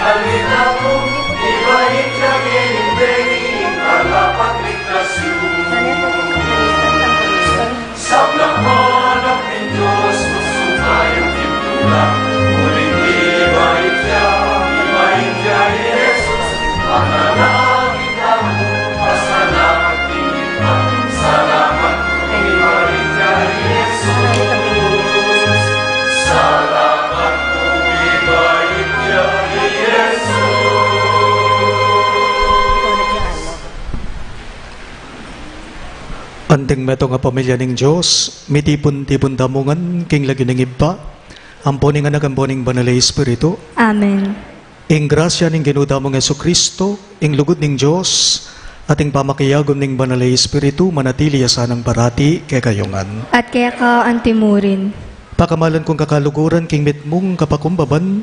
halina mo, ibalik lagi yung kalapagligtasyon. Sablang hanap ng Diyos, sumayong hintula, muling ibalik niya ni Jesus. Panalangin ako, pasalamat tingin ka, salamat kung ibalik niya ni Jesus. Salamat kung ibalik niya ni Jesus. Anting meto nga pamilya ning Diyos, mitipon-tipon damungan, king lagi ning iba, amponing anak amponing banalay Espiritu. Amen. Ing grasya ning ginuda mong Jesucristo, ing lugod ning Diyos, ating pamakiyagom ning banalay Espiritu, manatili asanang parati kay kayungan. At kaya ka antimurin. Pakamalan kong kakaluguran, king mitmong kapakumbaban,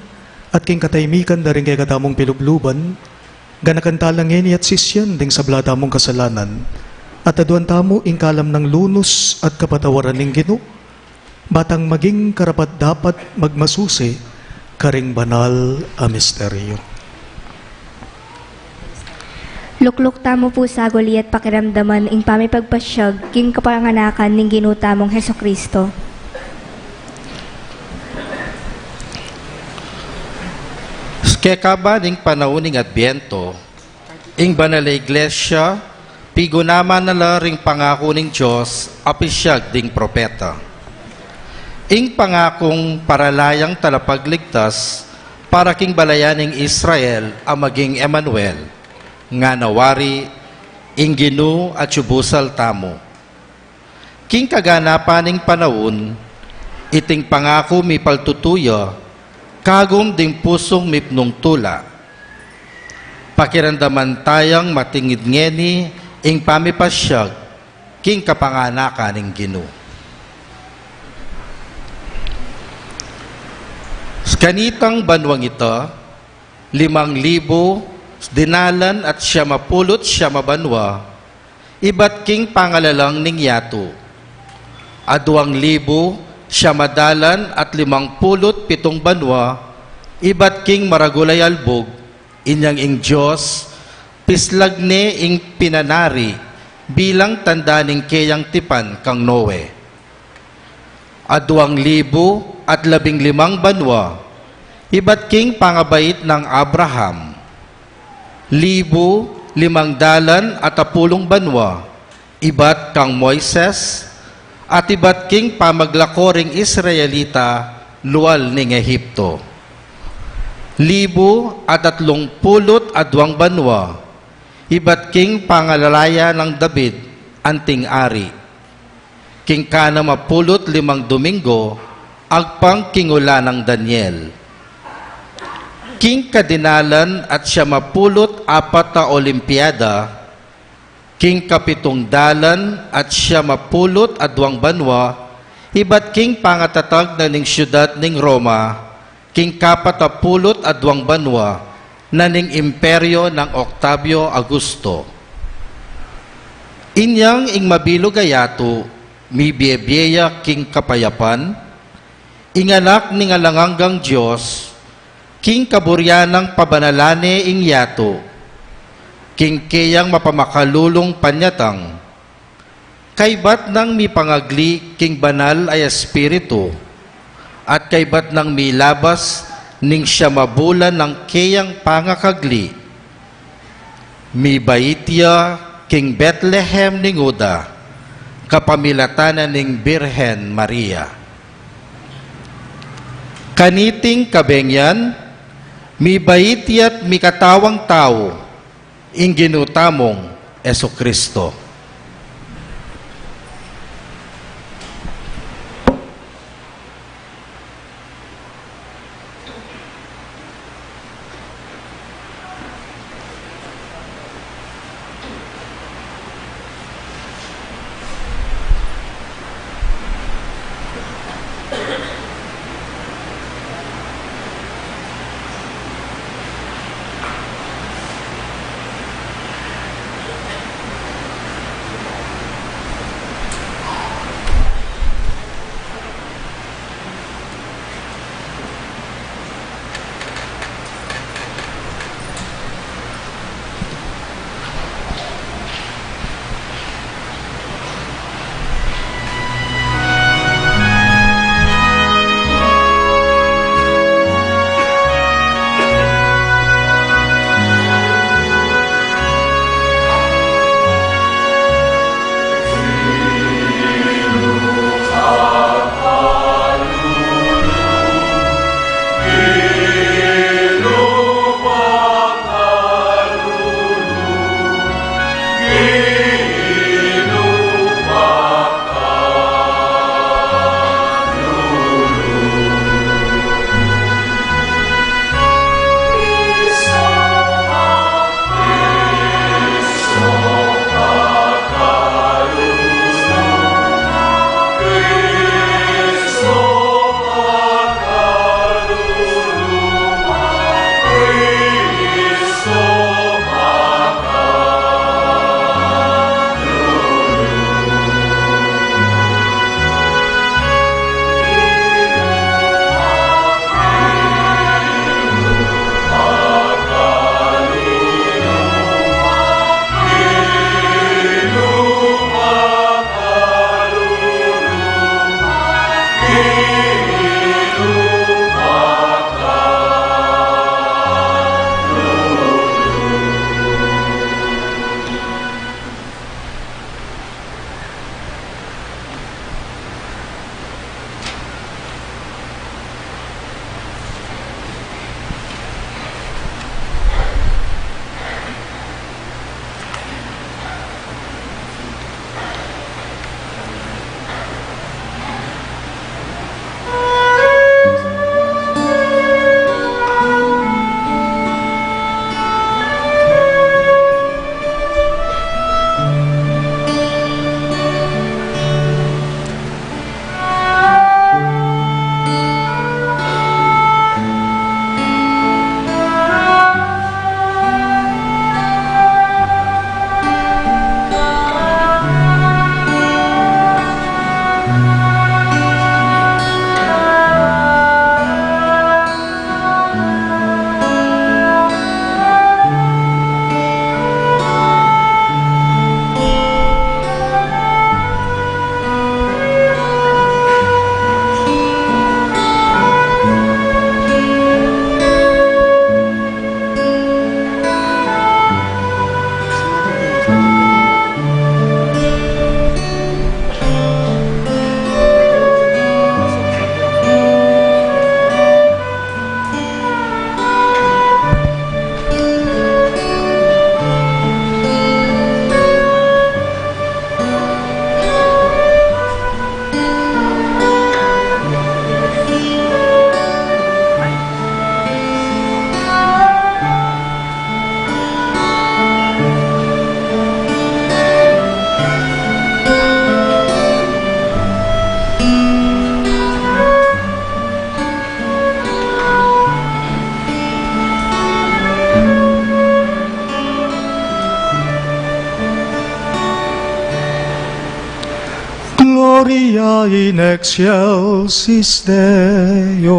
at king kataymikan daring kay katamong pilubluban, ganakantalangin at sisyan ding sablata mong kasalanan, at aduan tamo ing kalam ng lunos at kapatawaran ning Ginoo, batang maging karapat dapat magmasusi, karing banal a misteryo. Lukluk tamo po sa guli at pakiramdaman ing pamipagpasyag king kapanganakan ning ginutamong Hesukristo. Kekaba ning panauning Adbyento, ing banal na iglesia, pigunaman na laring pangako ning Diyos, apisyag ding propeta. Ing pangakong paralayang talapagligtas, para king balayaning Israel ang maging Emmanuel, nga nawari, ing Ginoo at subusal tamo. King kaganapan ning panahon, iting pangako mi paltutuya, kagom ding pusong mipnong tula. Pakirandaman tayang matingid ngeni, ing pamipasyag, king kapanganakan ning Ginoo. Kanitang banwang ito, 5,000 dinalan at 70 banwa, iba't king pangalalang ning yato. 2,000 madalan at 57 banwa, iba't king maragulay albog, inyang ing Diyos, pislag ne ing pinanari, bilang tanda ning keyang tipan kang Noe. 2,015 banwa, iba't king pangabait ng Abraham. 510 banwa, iba't kang Moises, at iba't king pamaglakoring Israelita, luwal ning Ehipto. 132 banwa, iba't king pangalalaya ng David, anting ari. King kana 15 Domingo, agpang kingula ng Daniel. King kadinalan at 74 na Olimpiada, king kapitong dalan at 72 banwa, iba't king pangatatag na ning syudad ning Roma, king 42 banwa, na ning imperyo ng Octavio Augusto. Inyang ing mabilog ayato, mi biyebyeya king kapayapan, inganak ning alanganggang Diyos, king kaburyanang pabanalane ing yato, king keyang mapamakalulong panyatang, kaybat nang mi pangagli king banal ay espiritu, at kaybat nang mi labas ning siya mabulan ng keyang pangakagli, mi baitya king Bethlehem ning Uda, kapamilatanan ning Birhen Maria. Kaniting kabengyan, mi baitiat mi katawang tao, ing ginutamong Jesucristo. Gloria in excelsis Deo.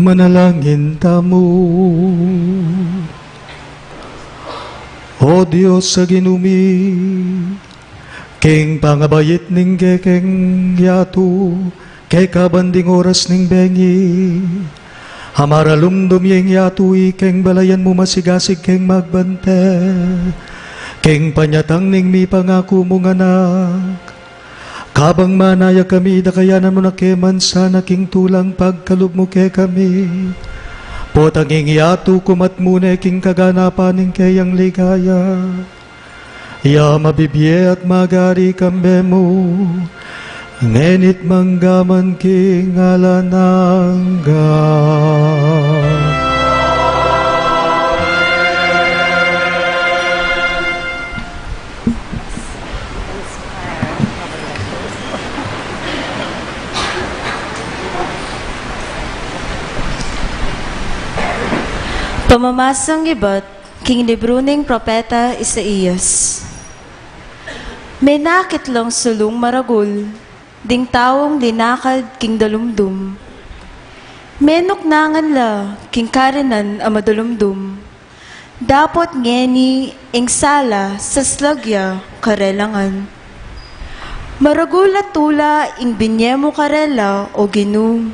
Manalangin tamo. O Diyos sa ginumi, king pangabayit ning keng yato, kay kabanding oras ning bengi, hamaralumdum yung yato ikeng balayan mo masigasig keng magbante, king panyatang ning mi pangako mong anak, kabang manaya kami, dakayanan mo na keman sana king tulang pagkalub mo ke kami. Potang ingyato kumat muna king kaganapan ning kayang ligaya. Ya mabibye at magari kambe mo, ngenit manggaman king alanangga. Pamamasang iba't king libro ning propeta Isaías. May nakitlong sulong maragul, ding tawong linakad king dalumdum. Menok nangan la king karinan a madulumdum. Dapot ngeni ing sala sa slagya karelangan. Maragul at tula ing binyemo karela o ginu.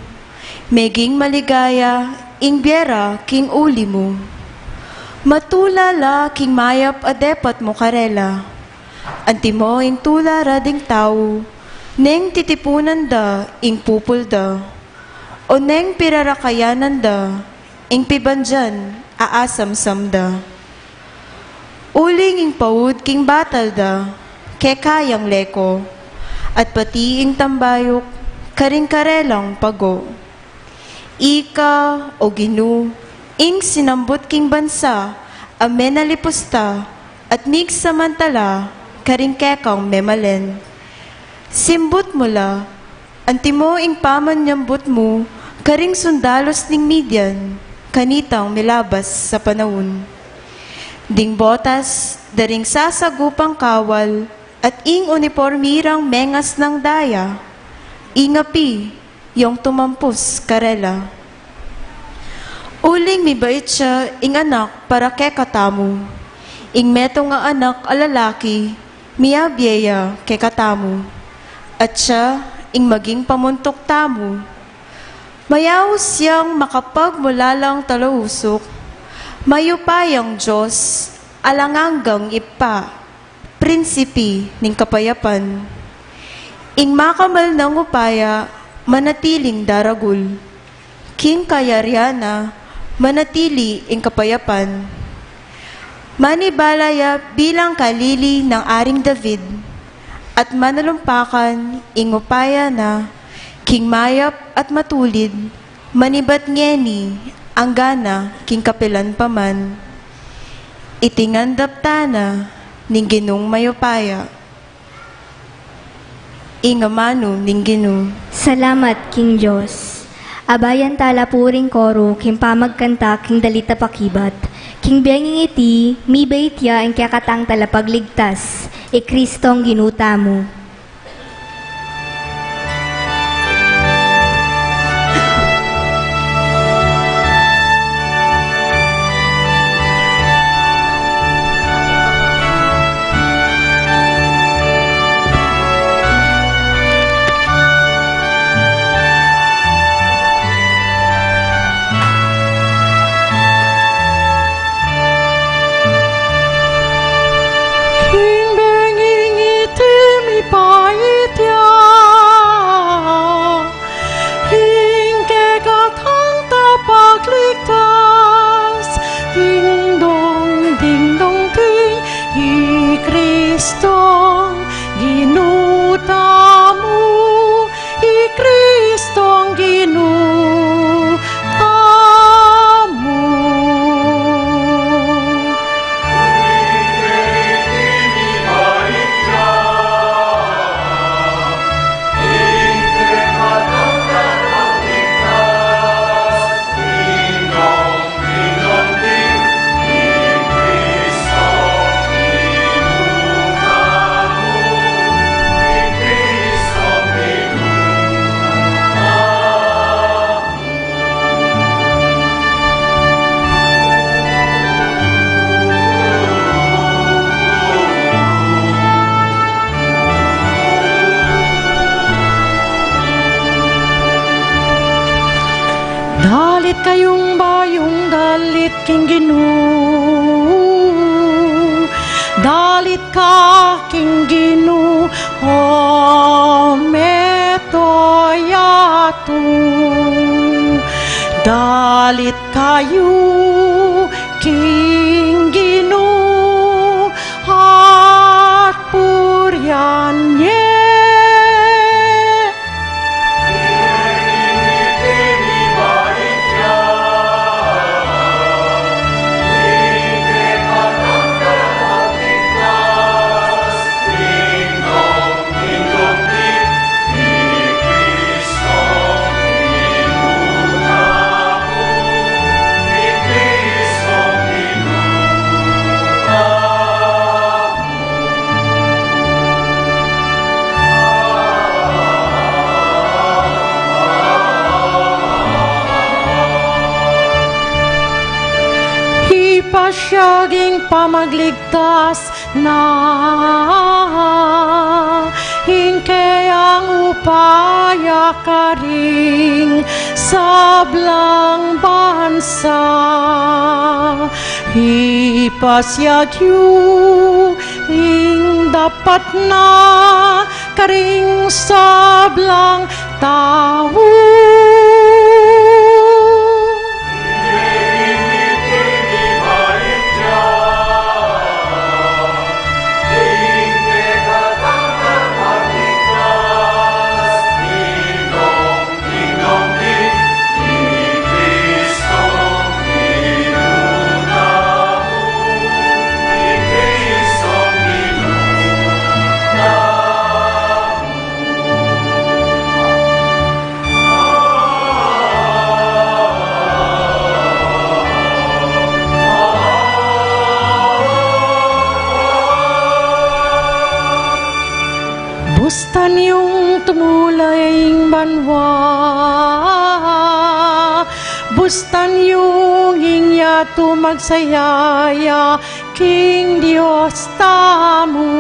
Meging maligaya ing biera king uli mo. Matulala king mayap adepat mo karela. Antimo ing tula rading tao. Neng titipunan da ing pupul da. O neng pirarakayanan da ing pibandyan aasam-sam da. Uling ing paud king batal da, kekayang leko, at pati ing tambayok, karing karelang pago. Ika o ginu, ing sinambot king bansa, amen alipusta, at mig samantala, karing kekang memalen. Simbot mula, antimo ing pamanyambot mo, karing sundalos ning Midian, kanitang milabas sa panahon. Ding botas, daring sasagupang kawal, at ing uniformirang mengas ng daya, ingapi, yung tumampus karela. Uling mibait siya, ing anak para kekatamu, ing meto nga anak alalaki, miabyeya kekatamu, at siya, ing maging pamuntok tamu. Mayaw siyang makapagmulalang talausok, mayupayang Diyos, alanganggang ipa, prinsipi ning kapayapan. Ing makamal ng upaya, manatiling daragul. King kayaryana, manatili ing kapayapan. Manibalaya bilang kalili ng Aring David, at manalumpakan ing upaya na, king mayap at matulid, manibat ngeni, ang gana, king kapilan paman. Itingandap tana, ning ginong mayupaya. Ingamano ning ginu. Salamat, King Diyos. Abayan tala puring koro, king pamagkanta, king dalita pakibat. King biyanging iti, mi baitya ang kakatang tala pagligtas, e Kristong ginuta mo. Dalit kayong bayong dalit king Ginu. Dalit ka king Ginu. O metoyatu. Dalit kayo king Ginu. At puryan niya. Pasyaging pamagligtas na hingke ang upaya karing sablang bansa. Ipasyag yu ing dapat na karing sablang tao. Bustan yung tumulaying banwa, bustan yung ingya tumagsayaya, King Diyos tamu.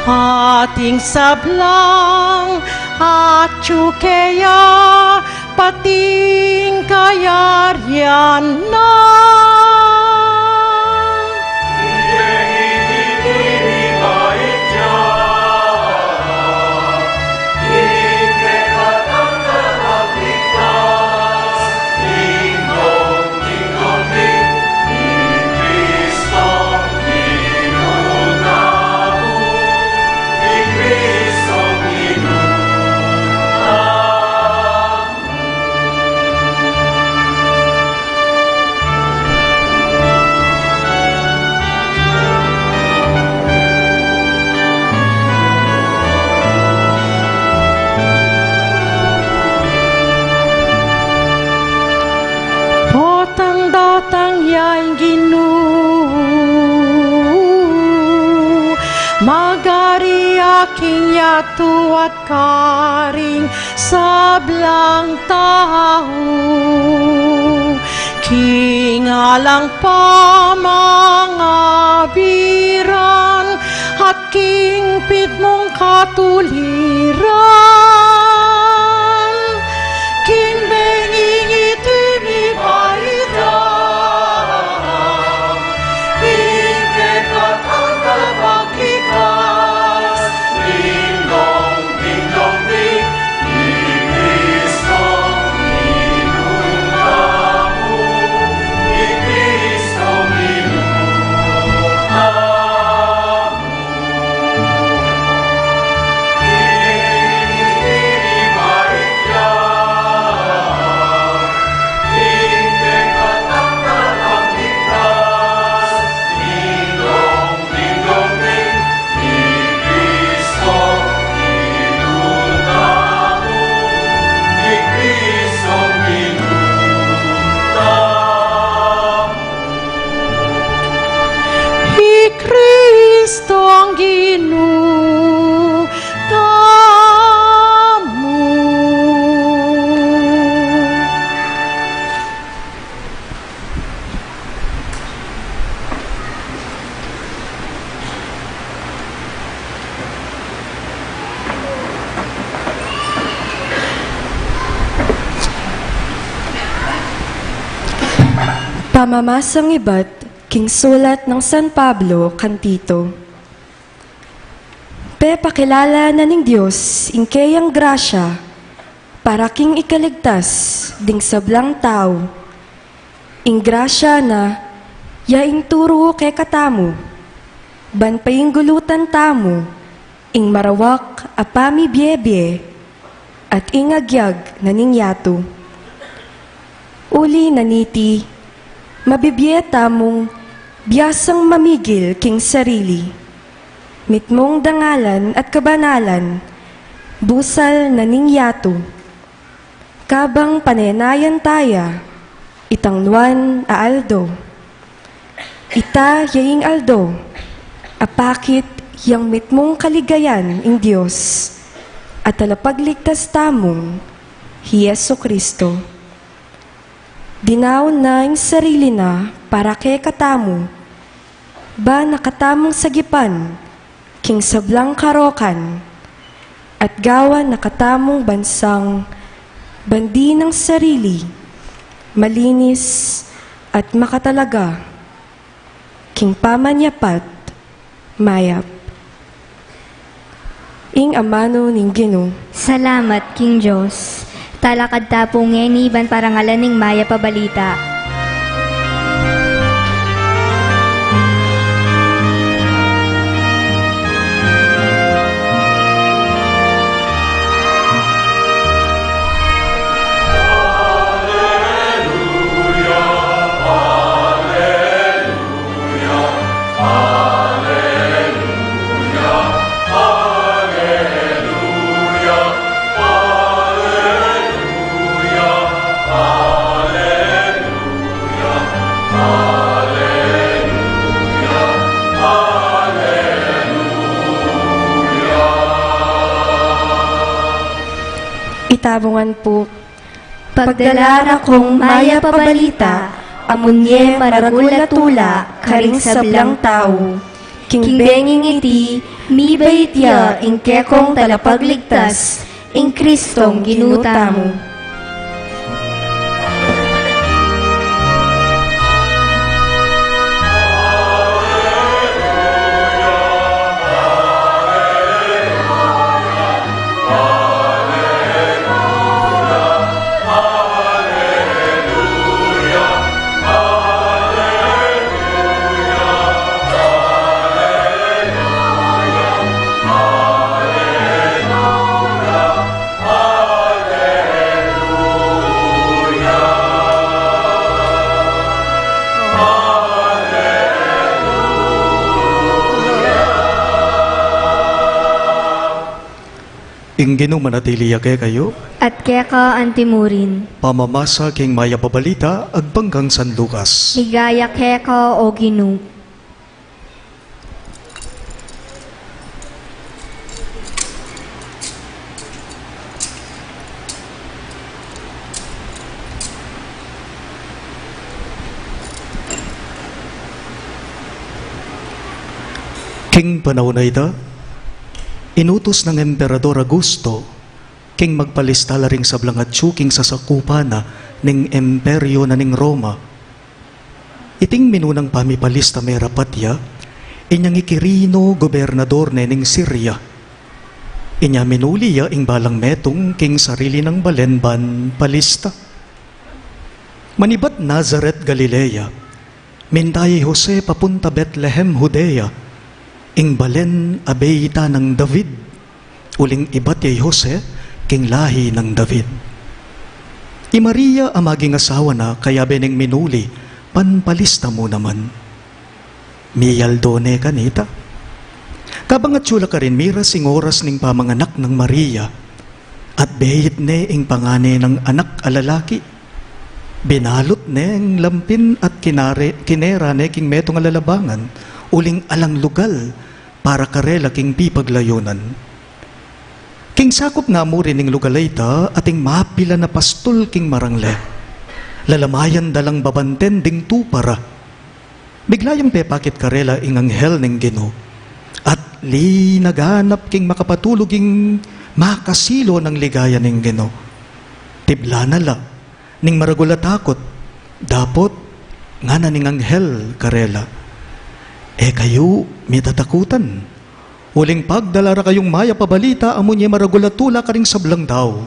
Ating sablang at tsukeya, pating kayaryan na. Datang yaing Ginu, magari aking yatu at karing sablang tao. Kingalang pa mga biran at kingpit mong katuliran. King bengingit Kristo ang Ginoo tamu. Pamamasang iba't king sulat ng San Pablo, Kantito. Pakilala na ning Diyos, ingkayang grasya, para king ikaligtas, ding sablang tao. Ing grasya na, yaing turo kay katamu, ban paying gulutan tamu, ing marawak apami biebie, at ingagyag na ning yato. Uli naniti, mabibieta mong biyasang mamigil king sarili. Mitmong dangalan at kabanalan, busal na ningyato. Kabang panenayan taya, itangnuan aaldo. Ita yaing aldo, apakit yang mitmong kaligayan ing Diyos, at alapagligtas tamong Jesu Kristo. Dinaon na ing sarili na para kay katamu, ba nakatamong sagipan, king sablang karokan, at gawa na katamong bansang bandi ng sarili, malinis at makatalaga, king pamanyapat, mayap. Ing amano ning Ginoo, Salamat, King Diyos. Talakad tapong ngeniban parangalan ning maya pabalita. itabungan po, Pagdalara kong maya pabalita, amunye maragula-tula, karing sablang tao. King benging iti, mi baitya, ing kekong talapagligtas, ing Kristong ginuta mo. Ing Ginoo manatili ake kayo, At keka antimurin, pamamasa king maya pabalita, agpanggang San Lucas. ligaya keka o Ginoo. King panahon na ita, inutos ng Emperador Augusto, king magpalista la ring sablang at king sasakupana ning imperyo na ning Roma. Iting minunang pamipalista merapatya, inyang ikirino gobernador na ning Syria. Inya minuliya ing balang metong king sarili ng balenban palista. Manibat Nazareth, Galilea, mintayi Jose papunta Bethlehem, Judea, ing balen abeyita ng David, uling ibat yay Jose, king lahi ng David. I Maria amaging asawa na, kaya beneng minuli, panpalista mo naman. Miyaldone kanita. Kabangat sula ka rin mira sing oras ning pamanganak ng Maria, at behit ne ing pangane ng anak alalaki. Binalot ne ang lampin at kinera ne king metong alalabangan, uling alang lugal, para karela king pipaglayunan. King sakop nga mo rin ning lugalayta, ating mapila na pastol king marangle. Lalamayan dalang babanten ding tupara. Biglayang pepakit karela ing anghel ning Ginoo. At naganap king makapatuloging makasilo ng ligaya ning Ginoo. Tibla na la, ning maragulatakot, dapot nga na ning anghel karela. Kayo, may tatakutan. Huling pagdalara kayong maya pabalita, amunye maragulatula ka ring sablang tao.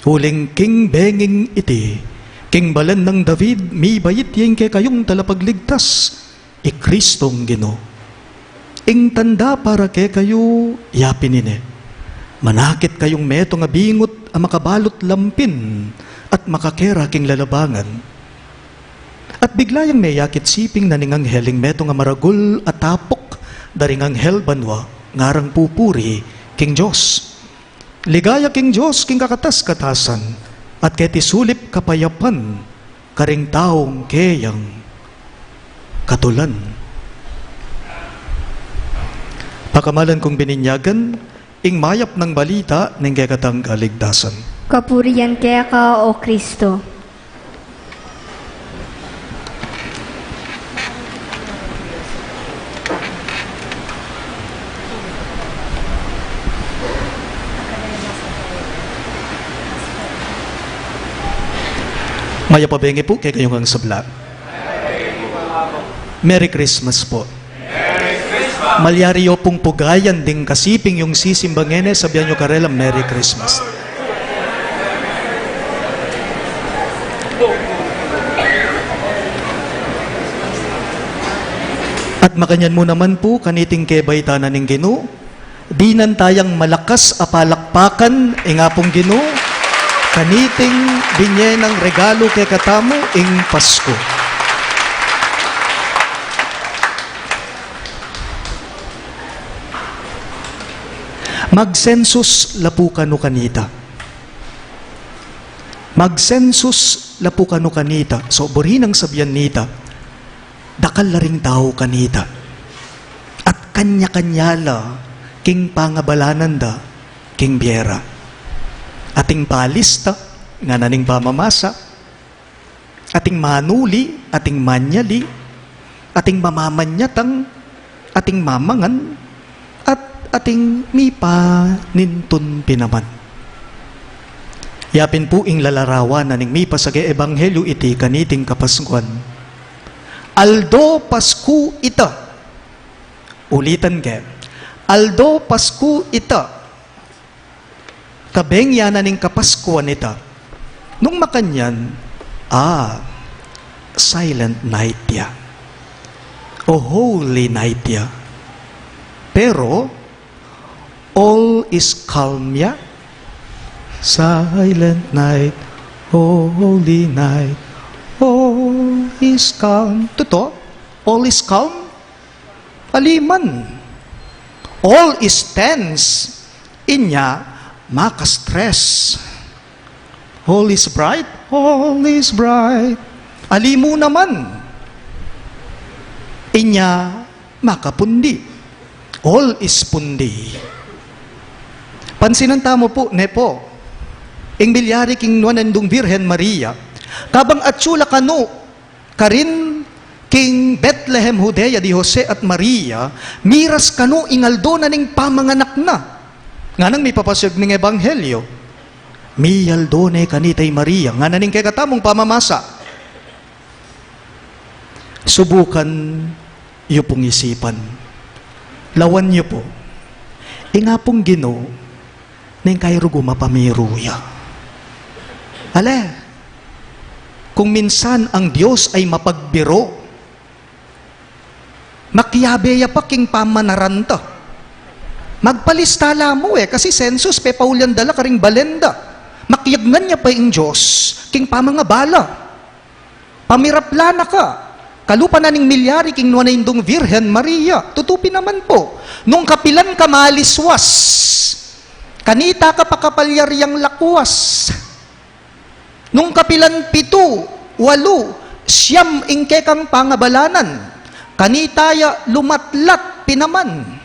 Huling king benging iti, king balan ng David, mi bayit yung kay kayong talapagligtas, Kristong Ginoo. Ing tanda para kay kayo, yapin ine. Manakit kayong meto nga bingot ang makabalot lampin at makakera king lalabangan. At biglayang may yakit siping na ning angheling meto nga maragul at tapok daring anghel banwa ngarang pupuri king Diyos. Ligaya king Diyos king kakatas-katasan at keti sulip kapayapan karing taong keyang katulan. Pakamalan kong bininyagan ing mayap ng balita ning kekatang kaligtasan. Kapuriyan keka o Kristo. Maya pabengi po kay kayong ang sabla. Merry Christmas po. Malyariyo pong pugayan ding kasiping yung sisimbangene sabihan nyo karela Merry Christmas. At makanyan mo naman po kaniting kebaytanan ng Ginoo. Dinan tayang malakas apalakpakan nga pong Ginoo. Kaniting binyenang regalo kay katamo ing Pasko. Magsensus lapu kanu kanita. Magsensus lapu kanu kanita. So, burinang sabihan nita, dakal laring tao kanita. At kanya-kanyala, king pangabalanan da, king biera. Ating palista, nga naning pamamasa, ating manuli, ating manyali, ating mamamanyatang, ating mamangan, at ating mipa nintun pinaman. Yapin po ing lalarawan na ning mipa sa ebanghelyo iti kaniting kapaskuan. Aldo Pasku ita. Ulitan ke. Aldo Pasku ita. Kabengya na ning kapaskuan ita. Nung makanyan, silent night ya. O holy night ya. Pero, all is calm ya. Silent night, holy night, all is calm. Totoo? All is calm? Aliman. All is tense. Inya, maka-stress. All is bright? All is bright. Alimu naman. Inya, makapundi. All is pundi. Pansinan tamo po, nepo. Ing bilyari king nuanandong Birhen Maria, kabang atsula kanu, karin king Bethlehem Judea di Jose at Maria, miras kanu ingaldo na ning pamanganak na. Nga nang may papasyag ning ebanghelyo, miyaldo ne kanitay Maria, nga naning kay katamong pamamasa. Subukan yu pong isipan. Lawan niyo po, inga pong Ginoo, nang kayo gumapamiruya. Ale, kung minsan ang Diyos ay mapagbiro, makiyabeya pa king pamanaranta. Magpalistala mo kasi sensus pe paulian dala karing balenda. Makiyagnan niya pa yung Diyos, king pamangabala. Pamiraplana ka. Kalupa na ning milyari king nuanayindong Virhen Maria. Tutupin naman po. Nung kapilan ka maliswas, kanita ka pakapalyaryang lakwas. Nung kapilan 7, 8, 9 ingke kang pangabalanan, kanitaya lumatlat pinaman.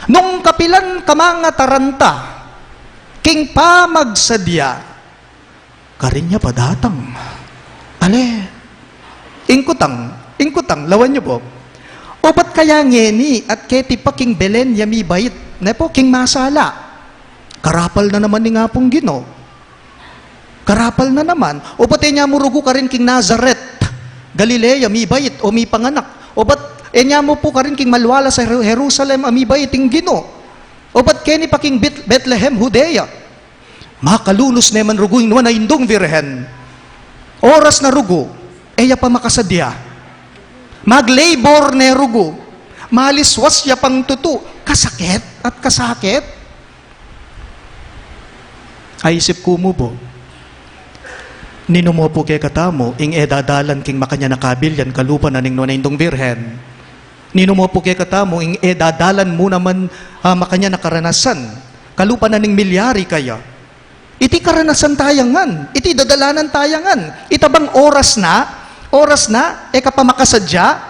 Nung kapilan kamanga taranta, king pamagsadya, karinya padatang. Ale, ingkutang, lawan niyo po. O ba't kaya ngeni at keti pa king Belen yami bayit, nepo king masala. Karapal na naman ni nga pong Ginoo. Karapal na naman. O ba't niya murugo ka rin king Nazareth, Galilea, mi bayit o mi panganak. O ba't niya mo po ka rin king malwala sa Jerusalem, mi bayit ing Ginoo. O ba't keni pa king Bethlehem, Judea. Makalunos naman rugo yung na indong Virhen. Oras na rugo, eya pa makasadya. Mag-labor na rugo. Maliswas ya pang tutu. Kasakit at kasakit. Ay isip ko mo po. Ninumo po kay katamo, ing edadalan king makanya nakabilyan, kalupa na ning nuanayindong Virhen. Ninumo po kay katamo, ing edadalan mo naman makanya nakaranasan, kalupa na ning milyari kaya. Iti karanasan tayangan, iti dadalanan tayangan, itabang oras na, kapamakasadya,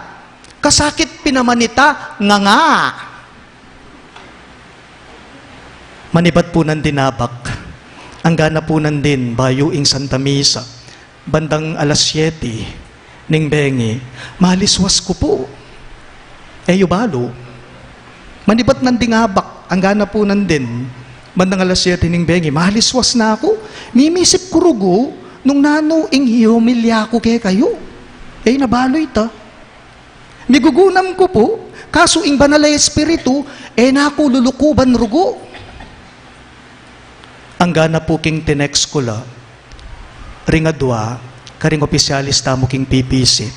kasakit pinamanita, nga. Manibat po ng dinabak, ang gana po nandin, bayo ing Santa Misa, bandang alas 7, ning bengi, maliswas ko po. Yubalo. Manibat ng dingabak, ang gana po nandin, bandang alas 7 ning bengi, maliswas na ako. Mimisip ko rugo, nung nano ing humilya ko kay kayo. Nabaloy ta. Migugunam ko po, kaso ing banalay espiritu, naku lulukuban rugo. Ang gana po king tinext ko la, ringadwa, karing opisyalis tamo king PPC.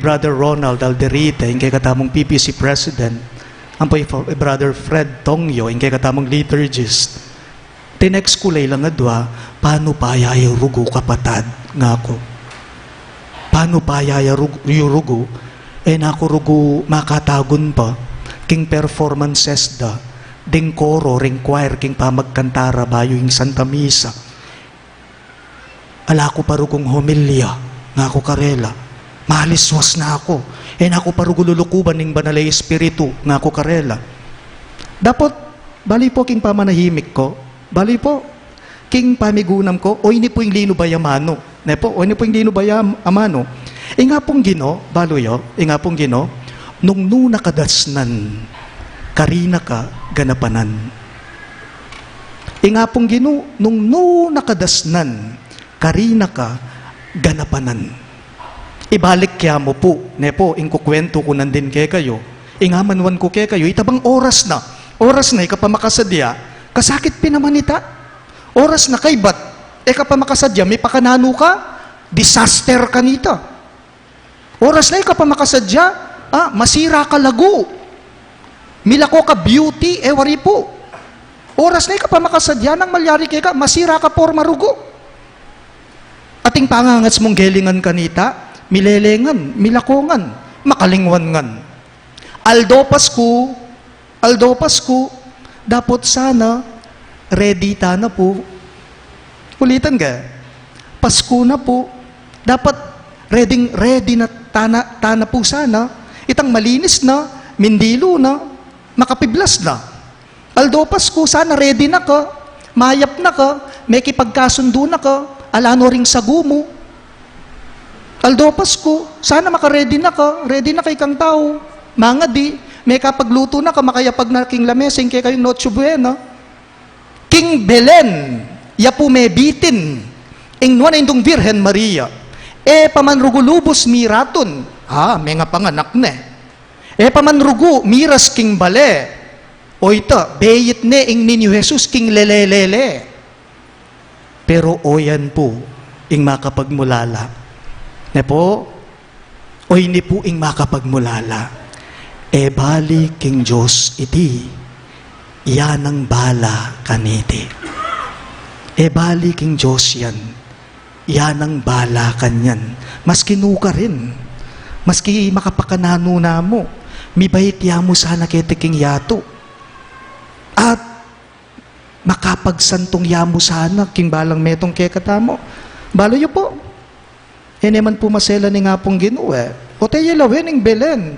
Brother Ronald Alderite, ing kay katamong PPC President, ang Brother Fred Tongyo, ing kay katamong liturgist. Tinext ko lang adwa, paano payaya rugo kapatad nga ako? Paano payaya yung rugo? Naku rugo makatagon pa, king performances da, ding koro, ring choir, king pamagkantara, bayo yung Santa Misa. Ala ko parugong homilya, nga ako karela, maliswas na ako. Naku parugo lulukuban ng banalay espiritu, nga ako karela. Dapat, bali po king pamanahimik ko, bali po, king pamigunam ko, o ini po yung lino bayamano. Nepo, o ini po yung lino bayamano. Nga pong gino, baloyo, nga pong gino, nung nakadasnan, karina ka, ganapanan. Nga pong gino, nung nakadasnan, karina ka, ganapanan. Ibalik kaya mo po, nepo, kukwento ko nandin kay kayo, manwan ko kay kayo, itabang oras na, ikapamakasadya, kasakit pinamanita. Oras na kay bat, kapamakasadya, may pakanano ka, disaster ka nita. Oras na kapamakasadya, masira ka lago. Milako ka beauty, wari po. Oras na kapamakasadya, nang malyari kay ka, masira ka por marugo. Ating pangangats mong gelingan kanita, milelengan, milakongan, makalingwangan. Aldo Pasko, dapat sana, ready ta na po. Ulitan ka, Pasko na po, dapat ready na tana po sana, itang malinis na, mindilo na, makapiblas na. Aldo Pasko, sana ready na ka, mayap na ka, may kipagkasundo na ka, alano ring sagumo. Aldo Pasko, sana makaredy na ka, ready na kay kang tao, mga di, may kapagluto na ka, makayapag na king lamesing kay kayong Noche Buena. King Belen, yapu may bitin, ingnuan indong Virhen Maria, pamanrugulubos miraton, may nga panganak na. Pamanrugu, miras king bale, o ita, beyit ne ing ninyo Jesus king lelelele. Pero oyan po, ing makapagmulala. Ne po, o hindi po ing makapagmulala. Bali king Diyos iti, yan ang bala kaniti. Bali king Diyos yan, yan ang bala kanyan. Maski nuka rin, maski makapakanano na mo, mibait ya mo sana kete king yato. At makapagsantong ya mo sana king balang metong kekata mo. Balo yo po. Naman po masela ni nga pong Ginoo O tayo lawin ng Belen.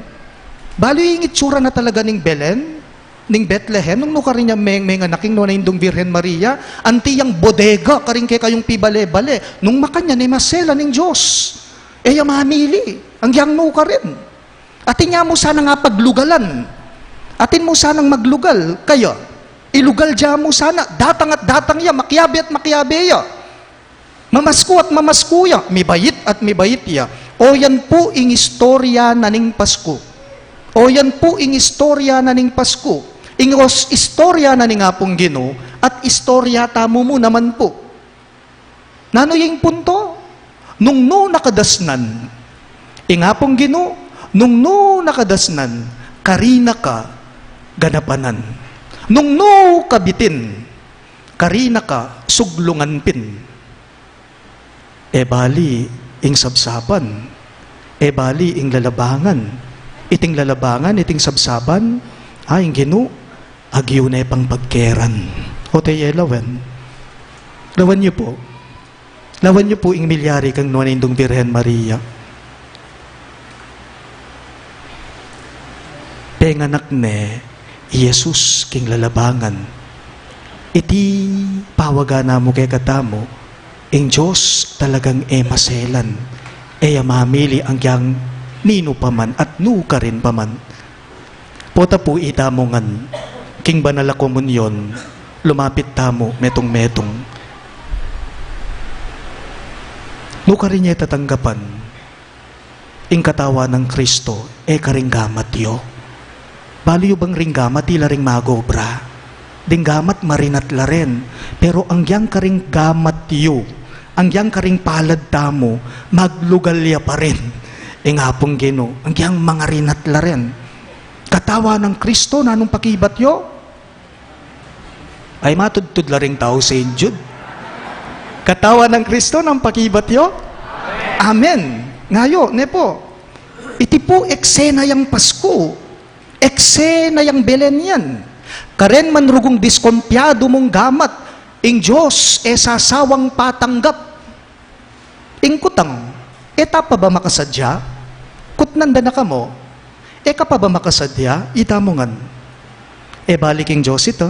Balo yung itsura na talaga ng Belen, ng Bethlehem, nung nukarin niya may nganaking no na indong Virhen Maria, antiyang bodega, karing kay kayong pibale-bale, nung makanya ni masela ng Diyos. Mamili, ang yang nukarin. Atin niya mo sana nga paglugalan. Atin mo sanang maglugal, kaya, ilugal diya mo sana, datang at datang ya, makyabe at makyabe ya. Mamasku at mamasku ya, mibayit at mibayit ya. O yan po ing istorya na ning Pasko. O yan po ing istorya na ning Pasko. Ingos istorya na ning apong Ginoo at istorya tamo mo naman po. Nano yung punto? Nung nakadasnan, ingapong Ginoo, nung nakadasnan, karina ka, ganapanan. Nung kabitin, karina ka, suglungan pin. Bali, ing sabsaban. Bali, ing lalabangan. Iting lalabangan, iting sabsaban, ing Ginoo, agyo na pang pagkeran. O tayo lawan. Lawan niyo po. Lawan niyo po ing milyari kang nuanindong Virhen Maria. Penganak ne, Jesus king lalabangan. Iti pawaga na mo kay katamo, ing Diyos talagang maselan. Mamili ang yang nino paman at nuka rin paman. Pota po itamongan, king banala komunyon, lumapit tamo metong-metong. No karin niya tatanggapan, ing katawa ng Kristo, karinggamat yo. Baliyo bang ringgamat, tila ring magobra. Dinggamat marinat la rin. Pero ang yang karing gamat yo, ang yang karing palad tamo, maglugalya pa rin. Ingapong Gino, ang yang mga rinat la rin. Katawa ng Kristo, nanong pakibat yo? Ay matudtud la ring tao sa Jude. Katawa ng Kristo, nang pakibat yo? Amen. Ngayo, nepo, iti po eksena yang Pasko, eksena yang Belen yan. Karen man rugong diskompyado mong gamat, ing Diyos sasawang patanggap. Ing kutang, eta pa ba makasadya? Kutnanda na ka mo, ka pa ba makasadya? Itamongan. Balik ing Diyos ito,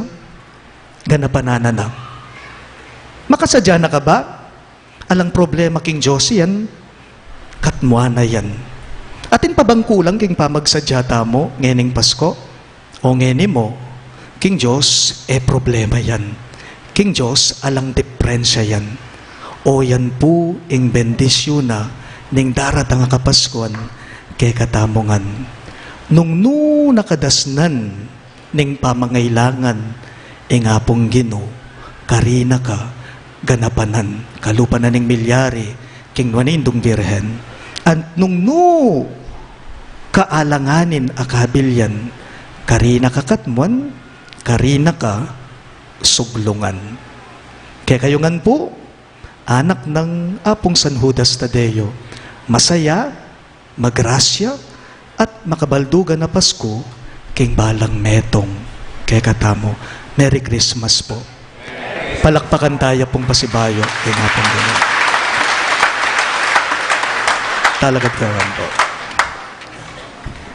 ganapanana na. Makasadya na ka ba? Alang problema king Diyos yan, katmuan na yan. Atin pa bang kulang king pamagsadyata mo ngening Pasko? O ngeni mo, king Diyos, problema yan. King Diyos, alang diferensya yan. O yan po ing bendisyon na ning daratang kapaskuan kay katamongan. Nung nakadasnan ning pamangailangan ing apong Gino, karina ka, ganapanan, kalupanan ning milyari, king wanindong birhen, at nung kaalanganin akabilyan, karina ka katmuan, karina ka suglungan. Kaya kayungan po, anak ng apong San Judas Tadeo, masaya, magrasya, at makabaldugan na Pasko, king balang metong, kaya katamo, Merry Christmas po. Palakpakan tayo pong pasibayo, king apong gano'n. Talagat kawan po.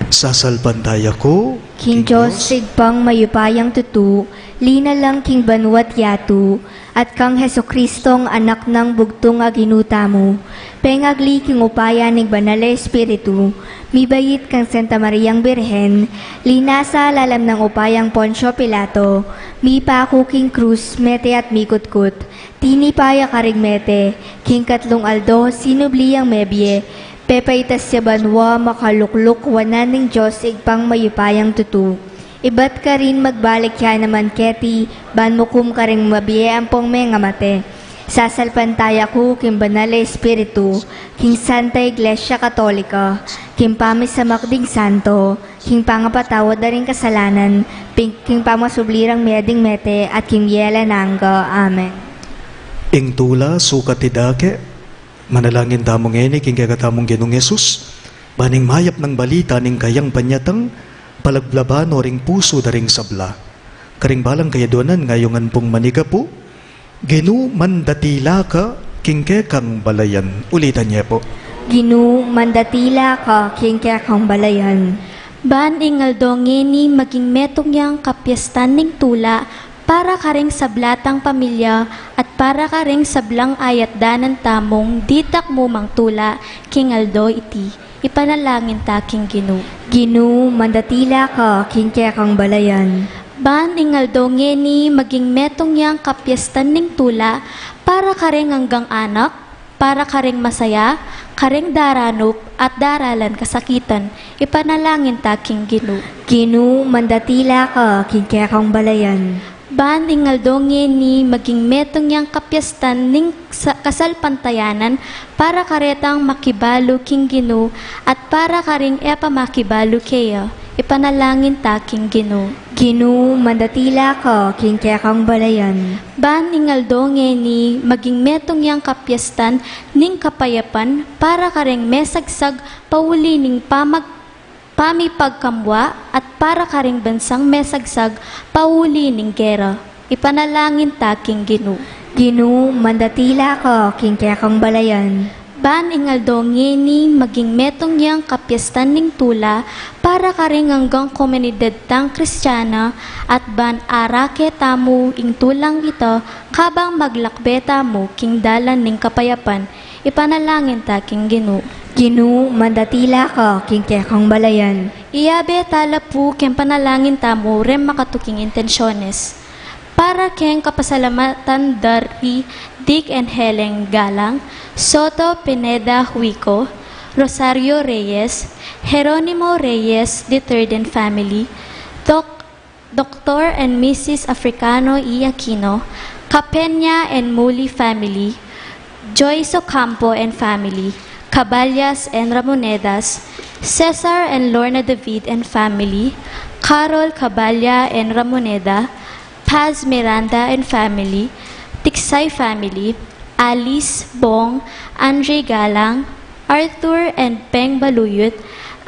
Sasalban tayo ko, King Diyos, sigpang mayupayang tutu, lina lang king banwat yatu, at kang Heso Kristong anak ng bugtong aginuta mo, pengagli king upaya ning banal na Espiritu, mibayit kang Santa Mariang Birhen, linasa lalam ng upayang Poncio Pilato, mipako king krus, mete at mikutkut, tinipaya karig mete, king katlong aldo, sinubliyang mebye, pepaitas siya banwa makalukluk wanan ng Diyos igpang mayupayang tutu. Ibat ka rin magbalik ya naman keti, ban mukum ka rin mabiye ang pong mga mate. Sasalpantaya ko king banal na Espiritu, king Santa Iglesia Katolika, king pamisamakding santo, king pangapatawad na rin kasalanan, king pamasublirang meding mete, at king yela nangga. Amen. ing tula, sukat tidake, manalangin tamong eni, king kagatamong Ginong Yesus, baning mayap ng balita ning kayang panyatang, palaglaban o ring puso da ring sabla. Karing balang kayaduanan ngayongan pong maniga po, Ginu mandatila ka, king kekang balayan. Ulitan niya po. Ginu mandatila ka, king kekang balayan. Ban ingal dongeni maging metong yang kapiestan ning tula para karing sablatang pamilya at para karing sablang ayat danan tamong ditak mo mang tula king aldo iti ipanalangin ta king Ginu. Ginu mandatila ka, king kekang balayan. Ban ingal dongeni maging metong yang kapiestan ning tula para karing hanggang anak, para karing masaya, karing daranop at daralan kasakitan, ipanalangin ta king Ginu. Ginu mandatila ka, king kekang balayan. Ban ingal dongeni maging metong yang kapiestan ning kasalpantayanan para karetang makibalo king Ginu at para karing makibalo keya, ipanalangin ta king Ginu. Ginu mandatila ka, king kekang balayan. Ban ingal dongeni maging metong yang kapiestan ning kapayapan para karing mesagsag pauli ning pamipagkamwa at para karing bansang mesagsag pauli ning gera, ipanalangin ta king Ginu. Ginu mandatila ka, king kekang balayan. Ban ingal dongeni maging metong yang kapiestan ning tula para karing hanggang komunidad tang Kristiyana at ban arake tamu ing tulang ito kabang maglakbeta mo king dalan ning kapayapan, ipanalangin ta king Ginu. Ginu mandatila ka, king kekang balayan. Iyabe tala po ken panalangin tamo rem makatuking intensyones. Para keng kapasalamatan dari Dick and Helen Galang, Soto Pineda Huico, Rosario Reyes, Jeronimo Reyes III and family, Dr. and Mrs. Africano E. Aquino, Capena and Muli family, Joyce Ocampo and family, Caballas and Ramonedas, Cesar and Lorna David and family, Carol Caballa and Ramoneda, Paz Miranda and family, Tiksay family, Alice Bong, Andre Galang, Arthur and Peng Baluyut,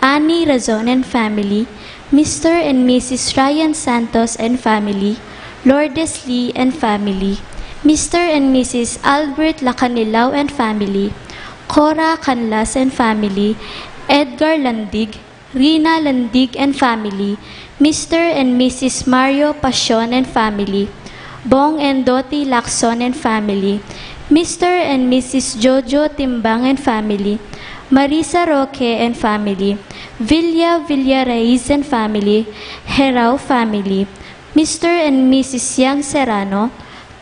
Annie Razon and family, Mr. and Mrs. Ryan Santos and family, Lourdes Lee and family, Mr. and Mrs. Albert Lacanilao and family, Cora Canlas and family, Edgar Landig, Rina Landig and family, Mr. and Mrs. Mario Pasion and family, Bong and Doti Lacson and family, Mr. and Mrs. Jojo Timbang and family, Marisa Roque and family, Villa Villaraiz and family, Herao family, Mr. and Mrs. Yang Serrano,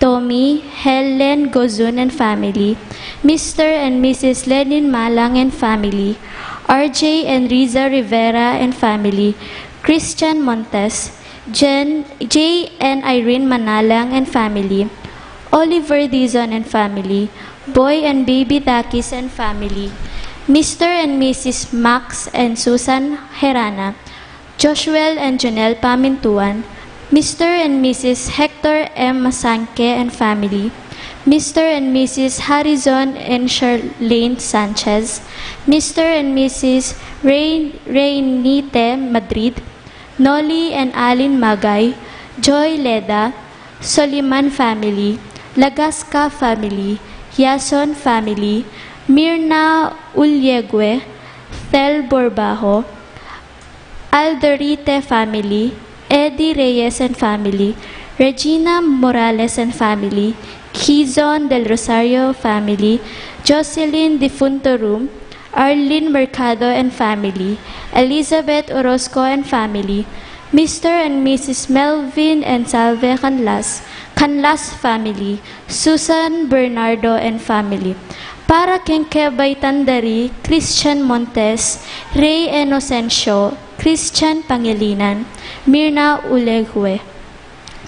Tommy, Helen Gozun and family, Mr. and Mrs. Lenin Malang and family, RJ and Riza Rivera and family, Christian Montes, Jay and Irene Manalang and family, Oliver Dizon and family, Boy and Baby Dakis and family, Mr. and Mrs. Max and Susan Herana, Joshua and Janelle Pamintuan, Mr. and Mrs. Hector M. Masanque and family, Mr. and Mrs. Harrison and Charlene Sanchez, Mr. and Mrs. Reynite Madrid, Noli and Alin Magay, Joy Leda, Soliman family, Lagasca family, Yason family, Mirna Ulyegue, Thel Borbajo, Alderite family, Eddie Reyes and family, Regina Morales and family, Kizon del Rosario family, Jocelyn Difuntorum, Arlene Mercado and family, Elizabeth Orozco and family, Mr. and Mrs. Melvin and Salve Canlas, Canlas family, Susan Bernardo and family. Para kay Kebay Tandari, Christian Montes, Ray Inocencio, Christian Pangilinan, Mirna Ulegue.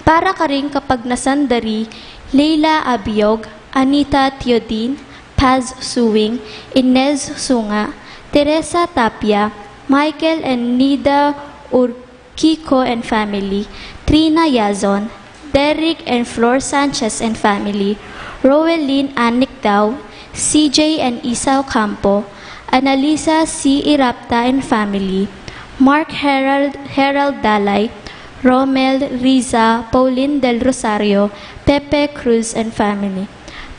Para ka rin kapag nasandari, Leila Abiog, Anita Teodin, Paz Suwing, Inez Sunga, Teresa Tapia, Michael and Nida Urquico and family, Trina Yazon, Derek and Flor Sanchez and family, Roweline Anikdaw, CJ and Isa Ocampo, Analisa C. Irapta and family, Mark Herald Dalay, Romel Riza, Pauline del Rosario, Pepe Cruz and family.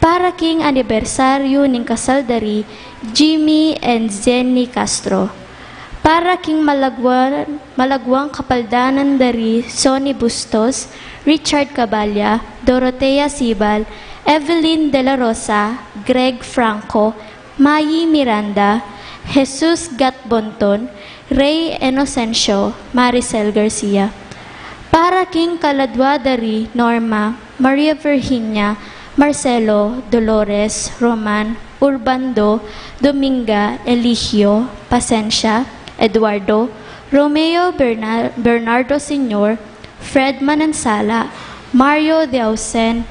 Para king anibersaryo ng kasaldari, Jimmy and Zenny Castro. Para king malagwang kapaldanan dari, Sonny Bustos, Richard Caballa, Dorotea Sibal, Evelyn De La Rosa, Greg Franco, Mayi Miranda, Jesus Gatbonton, Ray Inocencio, Maricel Garcia. Para king kaladwadari, Norma, Maria Virginia, Marcelo, Dolores, Roman, Urbando, Dominga, Eligio, Pasencia, Eduardo, Romeo Bernardo Sr., Fred Manansala, Mario Deausen,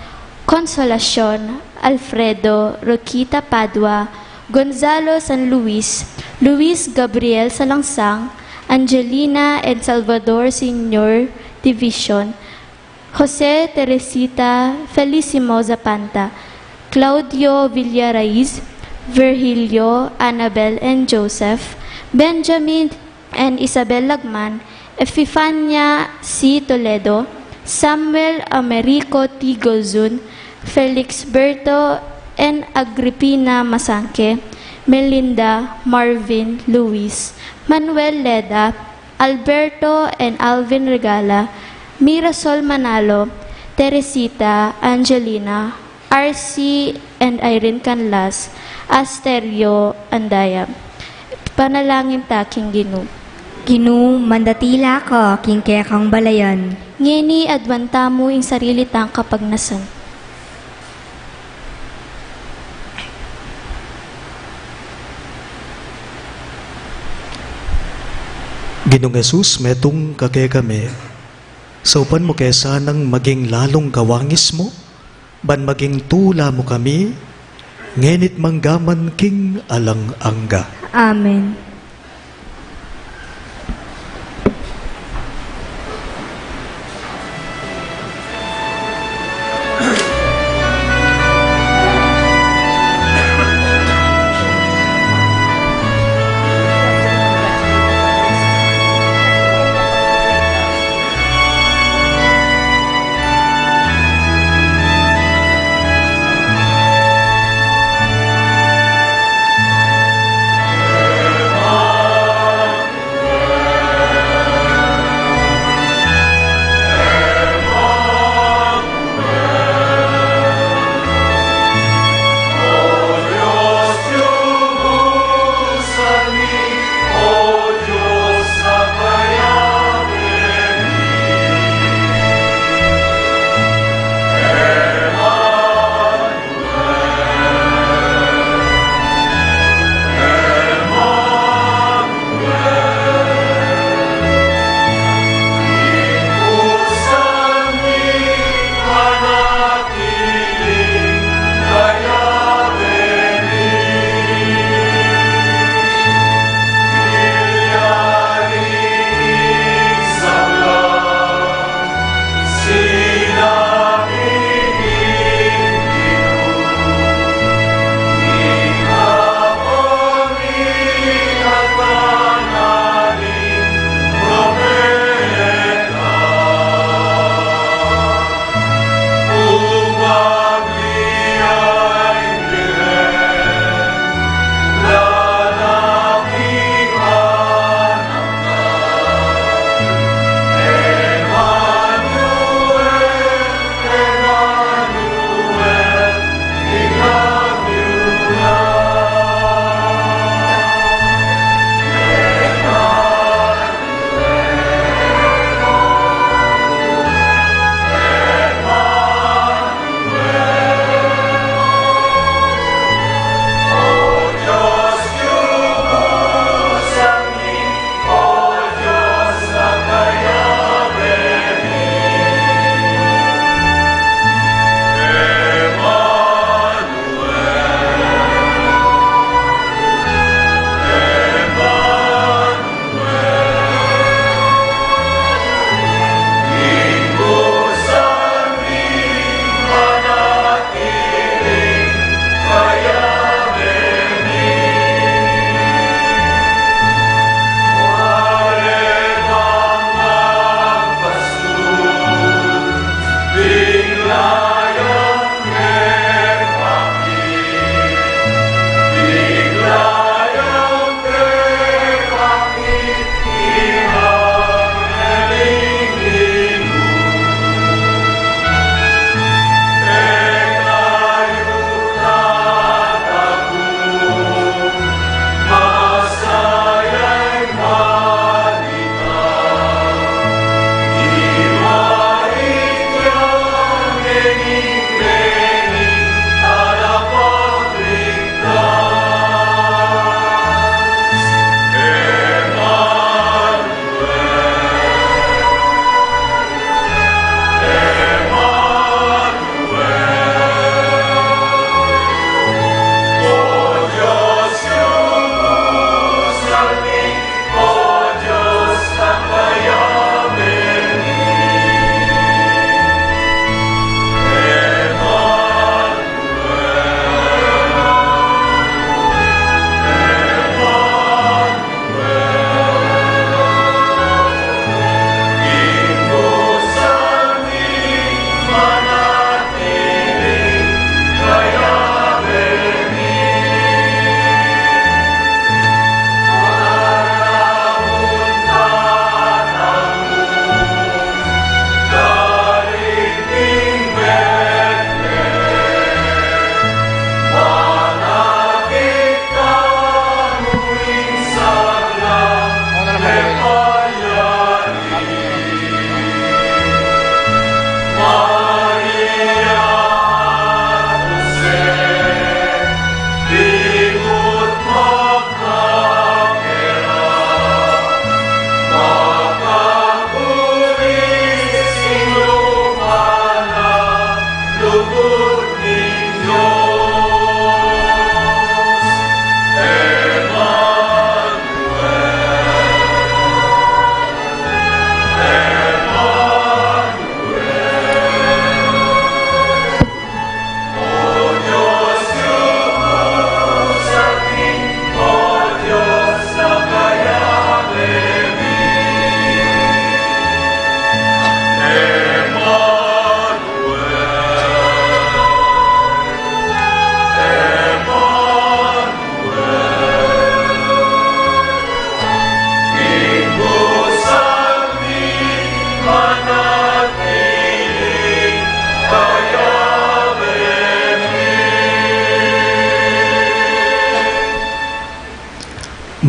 Consolacion, Alfredo, Roquita Padua, Gonzalo San Luis, Luis Gabriel Salangsang, Angelina and Salvador Sr. Division, Jose Teresita Felicimo Zapanta, Claudio Villaraiz, Virgilio, Annabel and Joseph, Benjamin and Isabel Lagman, Epifania C. Toledo, Samuel Americo T. Gozun, Felix Berto and Agripina Masanque, Melinda, Marvin, Luis, Manuel Leda, Alberto and Alvin Regala, Mirasol Manalo, Teresita, Angelina, RC and Irene Canlas, Asterio Andaya. Panalangin ta, King Ginu. Ginu, mandatila ka, king kaya kang balayan. Ngeni adwanta mo ing sarili tang kapagnasan. Ginong Jesus, metong kake kami, sa upan mo kesa nang maging lalong kawangis mo, ban maging tula mo kami, ngenit manggaman king alang angga. Amen.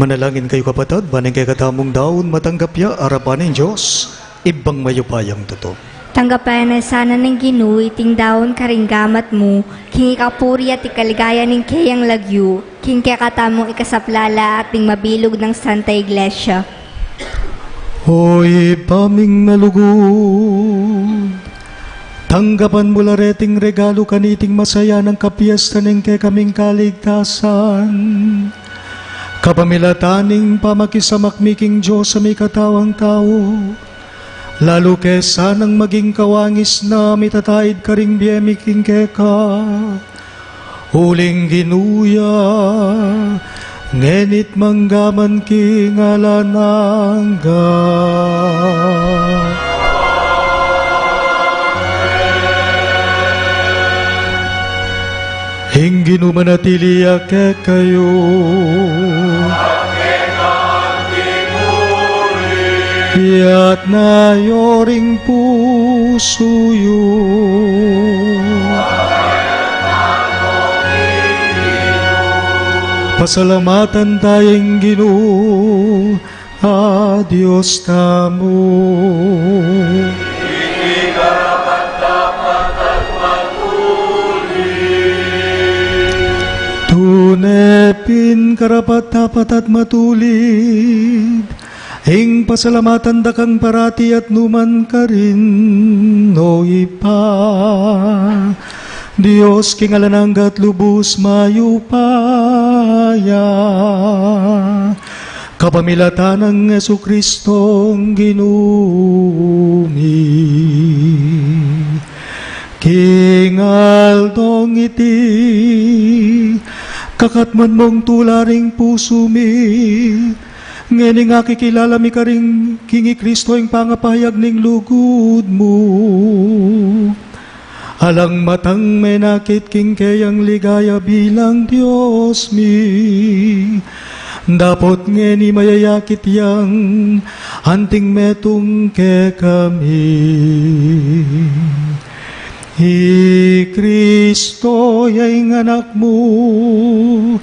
Manalangin kayo kapatid, baning kay katamong daon matanggap ya arapan ng Diyos, ibang mayupayang totoo. Tanggapan na sana ng Ginoo iting daon karinggamat mo, king ikapuri at ikaligaya ng kayang lagyu, king kakatamong ikasaplala at ting mabilog ng Santa Iglesia. Hoy paming nalugod, tanggapan mo lareting regalo kaniting masaya ng kapiesta ng kay kaming kaligtasan. Kapamilataning pamakisamakmiking Diyos sa may katawang tao, lalo kesa nang maging kawangis na mitataid ka ring biyemiking keka. Huling ginuya, ngenit manggaman kingalanangga. Hinggin manatili ke kayo. Iyat na yoring puso yun. Pasalamatan tayong Ginoo, Diyos tamo. Tunepin karapat-dapat at matulid, hing pasalamatan dakang parati at numan ka rin, o ipa. Diyos kingalananggat lubos mayupaya, kapamilatan ng Yesu Kristong ginumi. Kingal iti, kakatman mong tularing puso mi, ngeni nga kikilala mi karing kingi Kristo ang pangapayag ning lugod mo. Alang matang may nakit king kayang ligaya bilang Diyos mi, dapot ngeni mayayakit yang anting metong ke kami. Hi Kristo yung anak mo,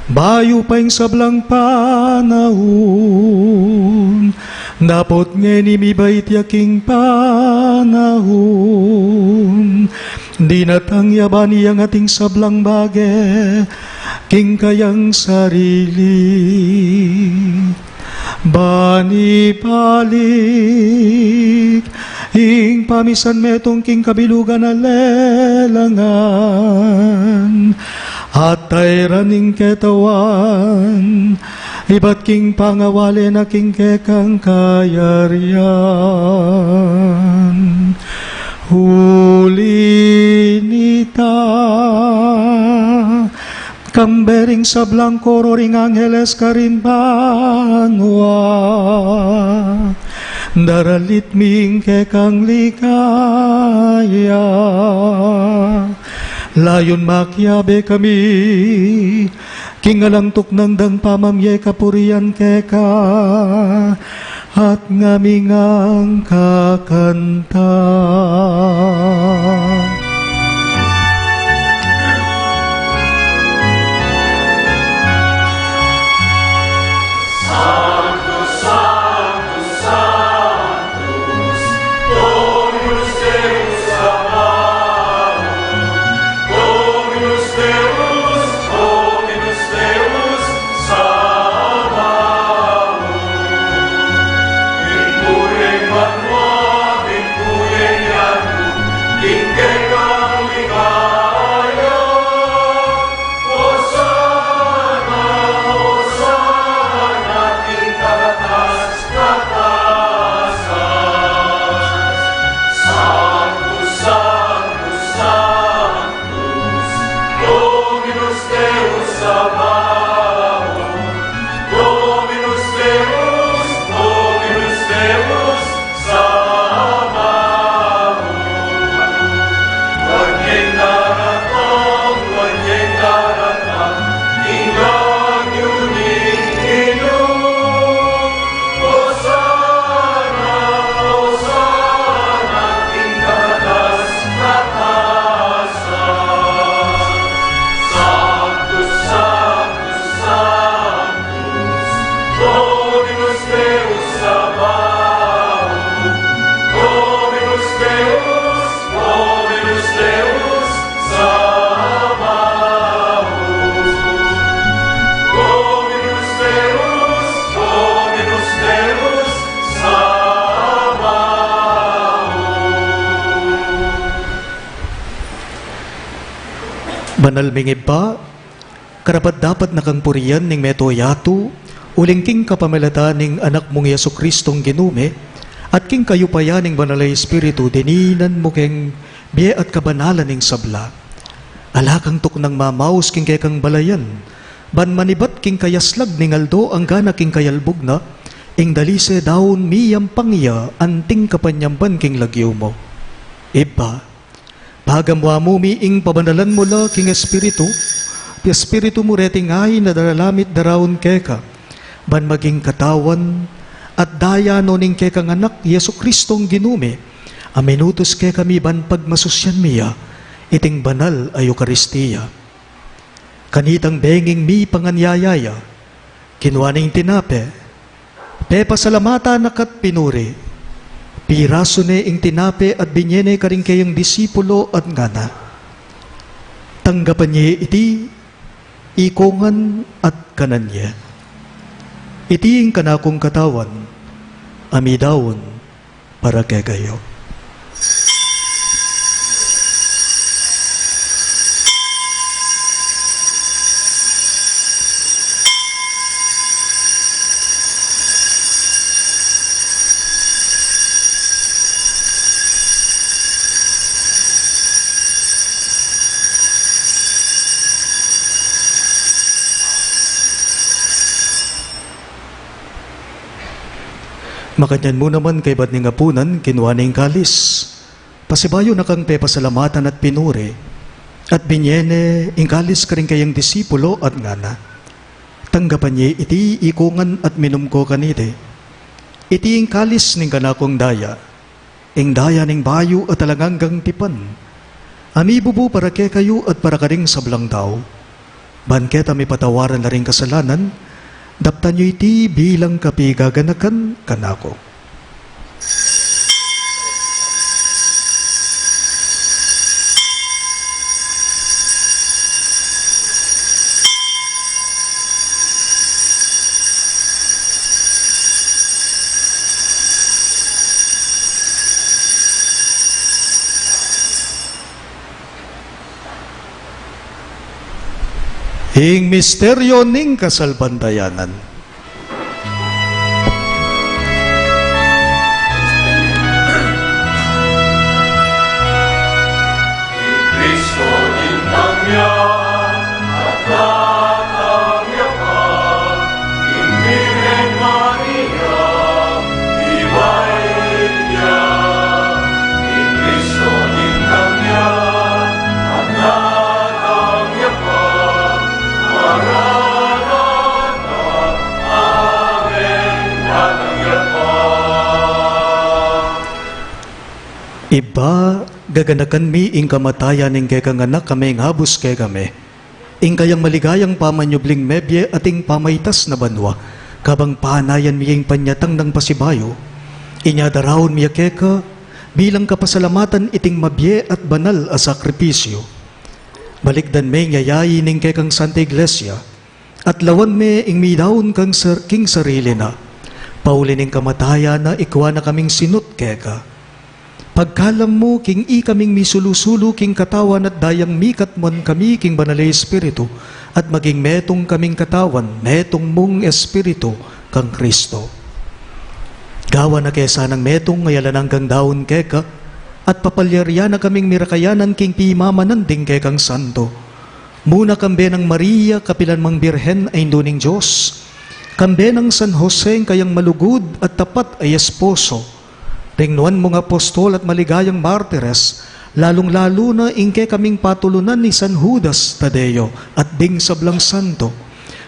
bayo pa yung sablang panahon, dapot ngeni mibait yaking panahon, di natang yabani ang ating sablang bage, king kayang sarili. Bani palik, ing pamisan metong king kabilugan na lelangan, at tayraning ketawan, iba't king pangawali na king kekang kayarian. Huli nita, kambering sa blanco ring angeles karimbanwa, daralit ming kekang ligaya. Layon makyabe kami, kingalantok ng dang pamamye kapurian keka, at ngamingang kakanta. King Banal mingiba, karapat dapat nakang puriyan ning meto yato, uling king kapamalata ning anak mong Yesu Kristong ginume, at king kayupayan ning banalay espiritu, dininan mo keng biye at kabanalan ning sabla. Alakang tuk ng mamaus king kekang balayan, ban manibat king kayaslag ning aldo ang gana king kayalbog na, ing dalise daon miyam pangya anting kapanyamban king lagyo mo. Iba, pagamwa mo miing pabanalan mo la king espiritu, pi espiritu mo reting ay na daralamit darawon keka, ban maging katawan at daya no ning kekang anak Yesu Kristong ginume, aminutos ke kami ban pagmasusyan miya, iting banal ay Eucharistia. Kanitang benging mi panganyayaya, kinwaning tinape, pepasalamata nakat pinuri, piraso ne ing tinape at binyene karing kayang disipulo at ngana. Tanggapan niya iti, ikongan at kanan niya. Iti ing kanakong katawan, amidawon para kay kayo. Makanyan mo naman kay ba't ning apunan, kinwaning kalis. Pasibayo na kang pepasalamatan at pinuri, at binyene, ing kalis ka rin kayang disipulo at ngana. Tanggapan niya iti ikungan at minumko kanite. Iti ing kalis ning kanakong daya, ing daya ning bayo at talanganggang tipan. Amibubu para ke kayo at para karing sablang tao. Banketa may patawaran na rin kasalanan, daptan nyo iti bilang kapigaganakan kanako. Ing misteryo ning kasalbandayanan. Kristo dinamyan at tatangyakan, Birhen Maria, ibahin niya. Kristo dinamyan at tatangyakan, Maranatha, Amen, tatangyakan. Iba, gaganakan mi ing kamatayan ing kekang anak kami ing habos kay kami. Ing kayang maligayang pamanyubling mebye ating pamaytas na banwa, kabang panayan mi ing panyatang ng pasibayo. Inyadarawon mi keka, bilang kapasalamatan iting mabye at banal a sakripisyo. Balikdan me ngayayi ning kekang Santa Iglesia, at lawan me ing midawon kang king sarili na. Paulin ing kamatayan na ikwa na kaming sinut keka. Pagkalam mo, king i kaming misulu-sulu, king katawan at dayang mikat mon kami, king banalay espiritu, at maging metong kaming katawan, metong mong espiritu, kang Kristo. Gawa na kesa ng metong ngayalan hanggang daon keka, at papalyarya na kaming mirakayanan, king pimamanan ding kekang santo. Muna kambe ng Maria, kapilan mang Birhen ay induning Diyos, kambe ng San Jose, kayang malugod at tapat ay esposo, ringnuan mong apostol at maligayang martires, lalong-lalo na ingke kaming patulunan ni San Judas Tadeo at ding sablang santo.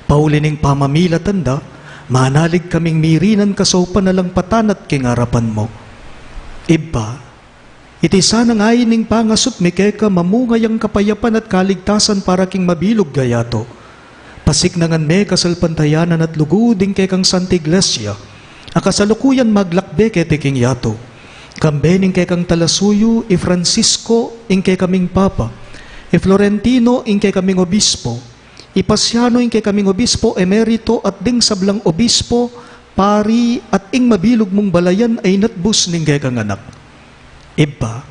Paulining pamamilatanda, manalig kaming mirinan kaso panalampatan at kingarapan mo. Iba, iti sanang ayining pangasot mikeka mamungayang kapayapan at kaligtasan para king mabilog gayato. Pasiknangan me kasalpantayanan at luguding kekang Santa Iglesia, akasalukuyan maglakbe kete king yato. Kambening kekang Talasuyo, i Francisco, ingke kaming Papa, i Florentino, ingke kaming Obispo, i Pasiano, ingke kaming Obispo, Emerito, at ding sablang Obispo, Pari, at ing mabilog mong balayan ay natbus ning kekang anak. Iba,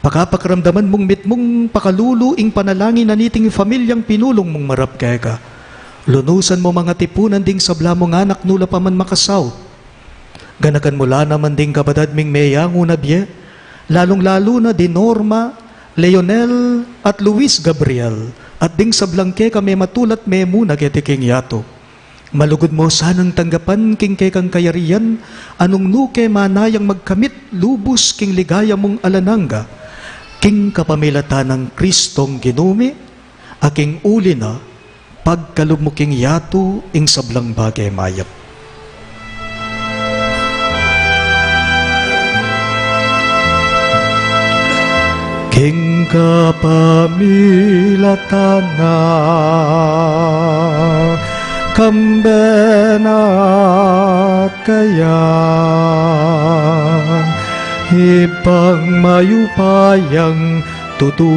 Pakapakramdaman mong mitmong pakaluluing panalangin na niting familyang pinulong mong marap kaya lunusan mo mga tipunan ding sabla mong anak nula pa man makasaw. Ganakan mula naman ding kabadad ming meyang unabye, lalong-lalo na di Norma, Leonel at Luis Gabriel, at ding sablang ke kami matulat me muna ketiking yato. Malugod mo sanang tanggapan king kekang kayarian, anong nuke manayang magkamit lubos king ligaya mong alananga, king kapamilatan ng Kristong ginumi, aking uli na, pagkalumuking yato ing sablang bagay mayap. King kapamilatan na, kambenat kaya, ibang mayupayang tutu,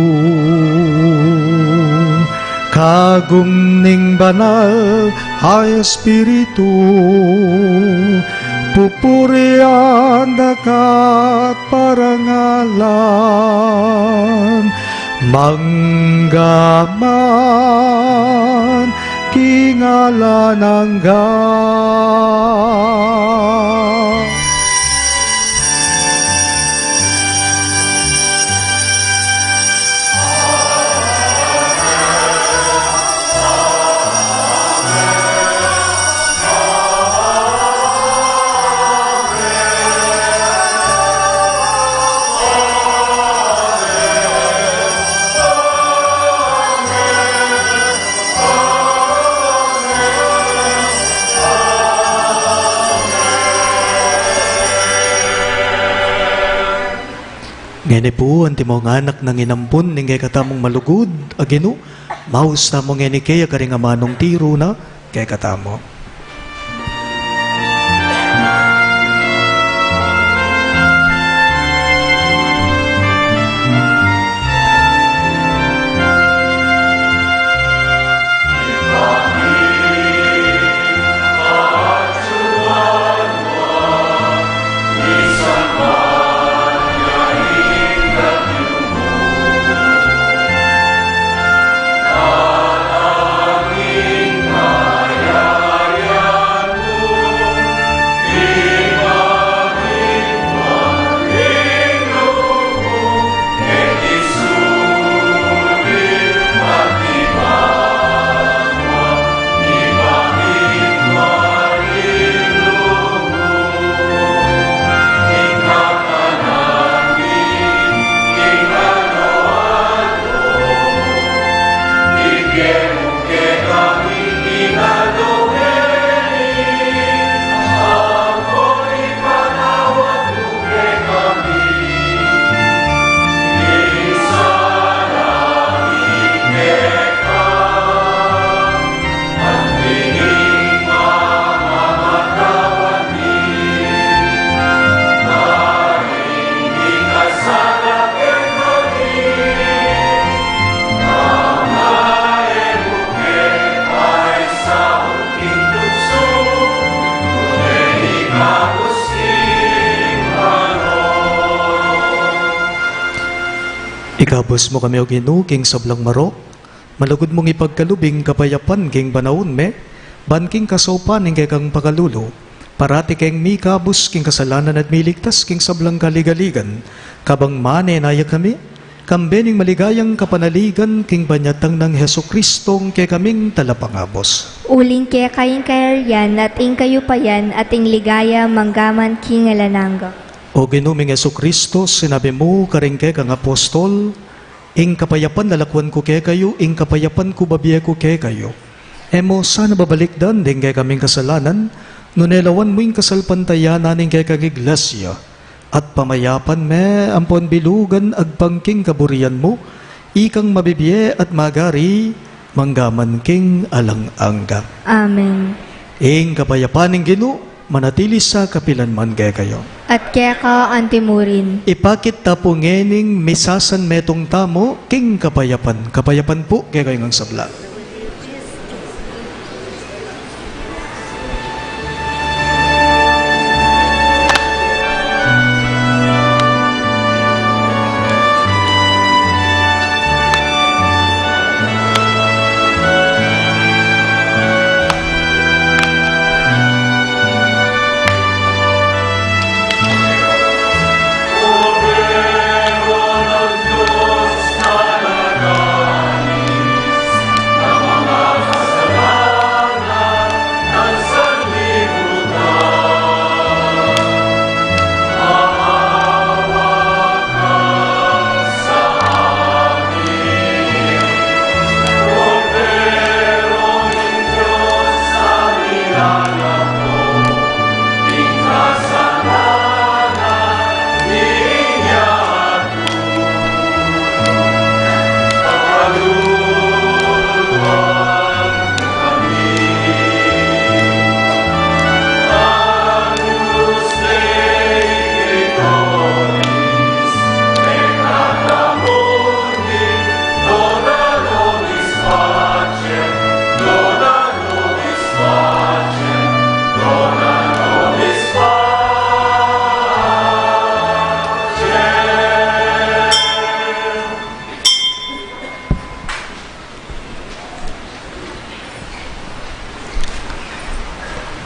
kagum ning banal ay espiritu, pupurian dakat parangalan, manggaman kingalan hanggang. Ngene po, anti mo nga anak ng inampun, ningay katamong malugod, agino, maus tamo ngene kaya karing amanong tiro na, kaya katamo. Ikabos mo kami o ginu, king sablang maro, malugod mong ipagkalubing kapayapan king banaon me, ban king kasopan ing kang pakalulo, parati king mi kabos king kasalanan at miligtas king sablang kaligaligan, kabang mane naya kami, kambening maligayang kapanaligan king banyatang ng Heso Kristong kay kaming talapangabos. Uling kaya kayong kayarian at ing kayo payan at ing ligaya manggaman king alananga. O ginuming Heso Kristo, sinabi mo karing kay kang apostol, ing kapayapan lalakwan ko kay kayo, ing kapayapan ko babiya ko kay kayo. Emo sana babalikdan din kay kaming kasalanan, nunelawan mo ing kasalpantayanan ing kay kang iglesia, at pamayapan me ampon bilugan agpangking kaburian mo, ikang mabibiye at magari, manggaman king alang-angga. Amen. Ing kapayapan ing Ginoo, manatili sa kapilanman kay kayo. At kaya ka antimurin. Ipakit tapo ngening misasan metong tamo king kapayapan. Kapayapan po kay kayo ng sabla.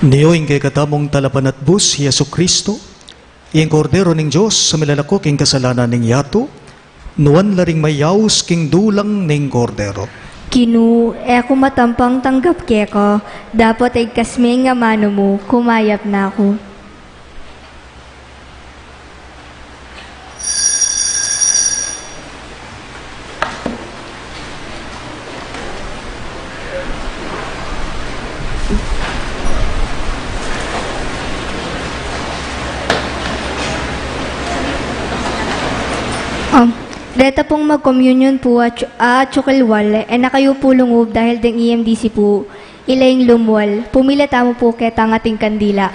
Niyo ing kay katamong talapan at bus, Yesu Kristo, ing kordero ning Diyos sa milalako king kasalanan ning yato, nuan laring mayaws king dulang ning kordero. Kinu, ako matampang tanggap keko, dapat ay kasme nga mano mo, kumayap na ako. Deta pong mag-communion po at tsukalwal, na kayo po lungob dahil ding EMDC po, ilaying lumwal, pumila tamo po ketang ating kandila.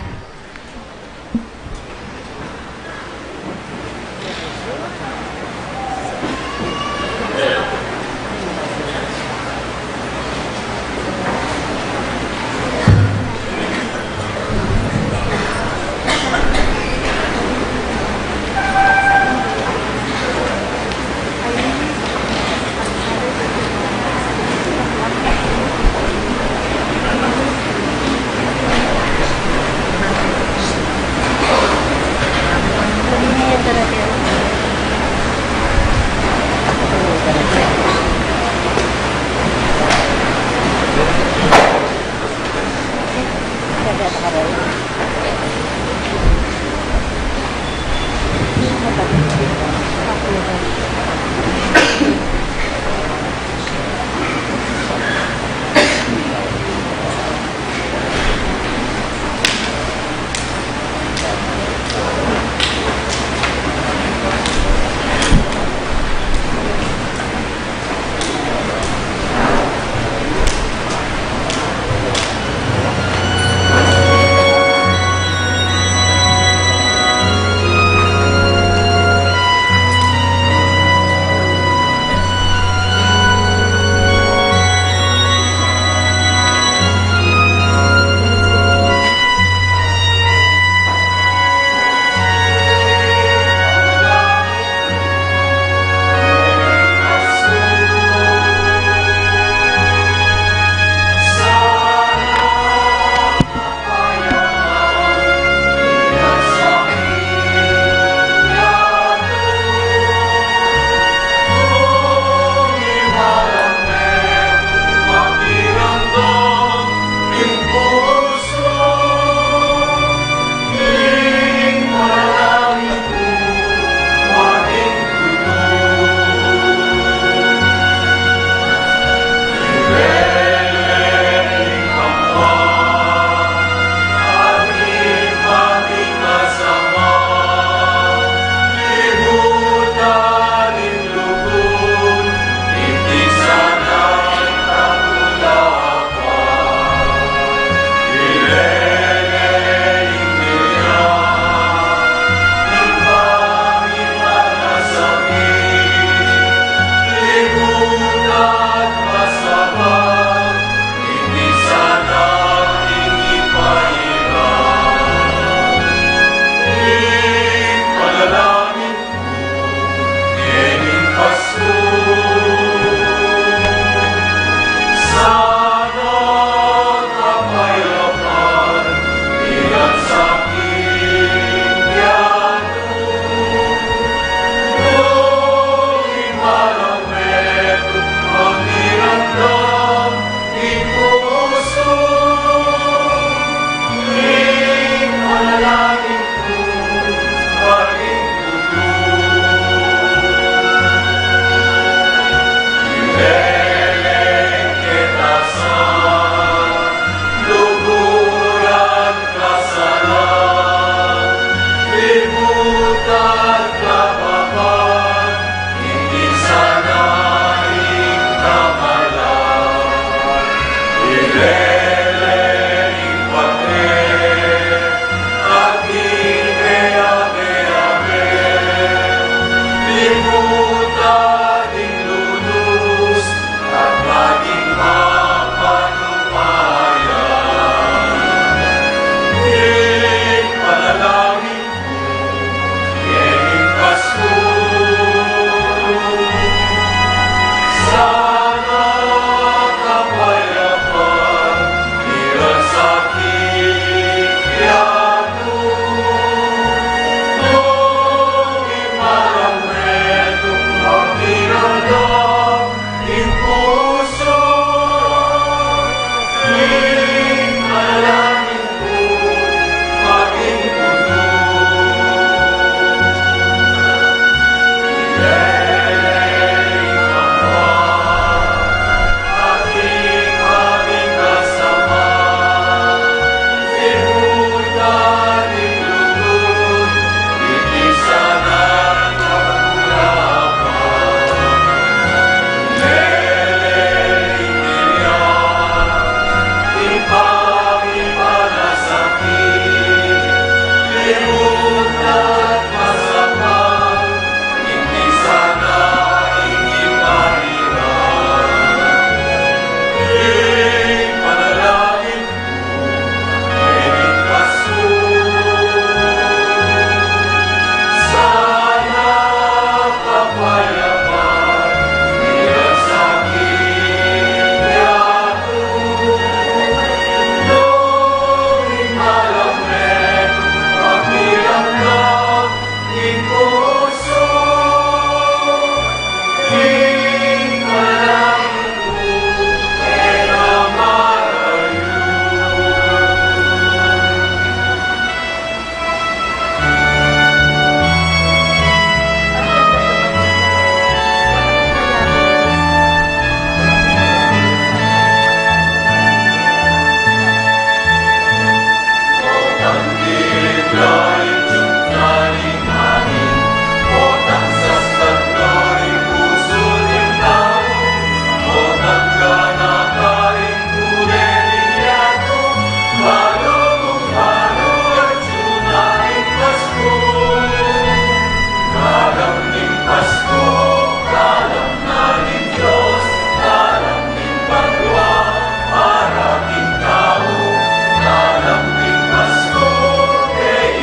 Lain jumlaling angin, otak sa stagnaring puso din tao, otak ka na karing kuleling yato, halo kung halo at junaing Pasko. Kalam ning Pasko, kalam na ning Diyos, kalam ning pagwa, para king tao, kalam ning Pasko, kay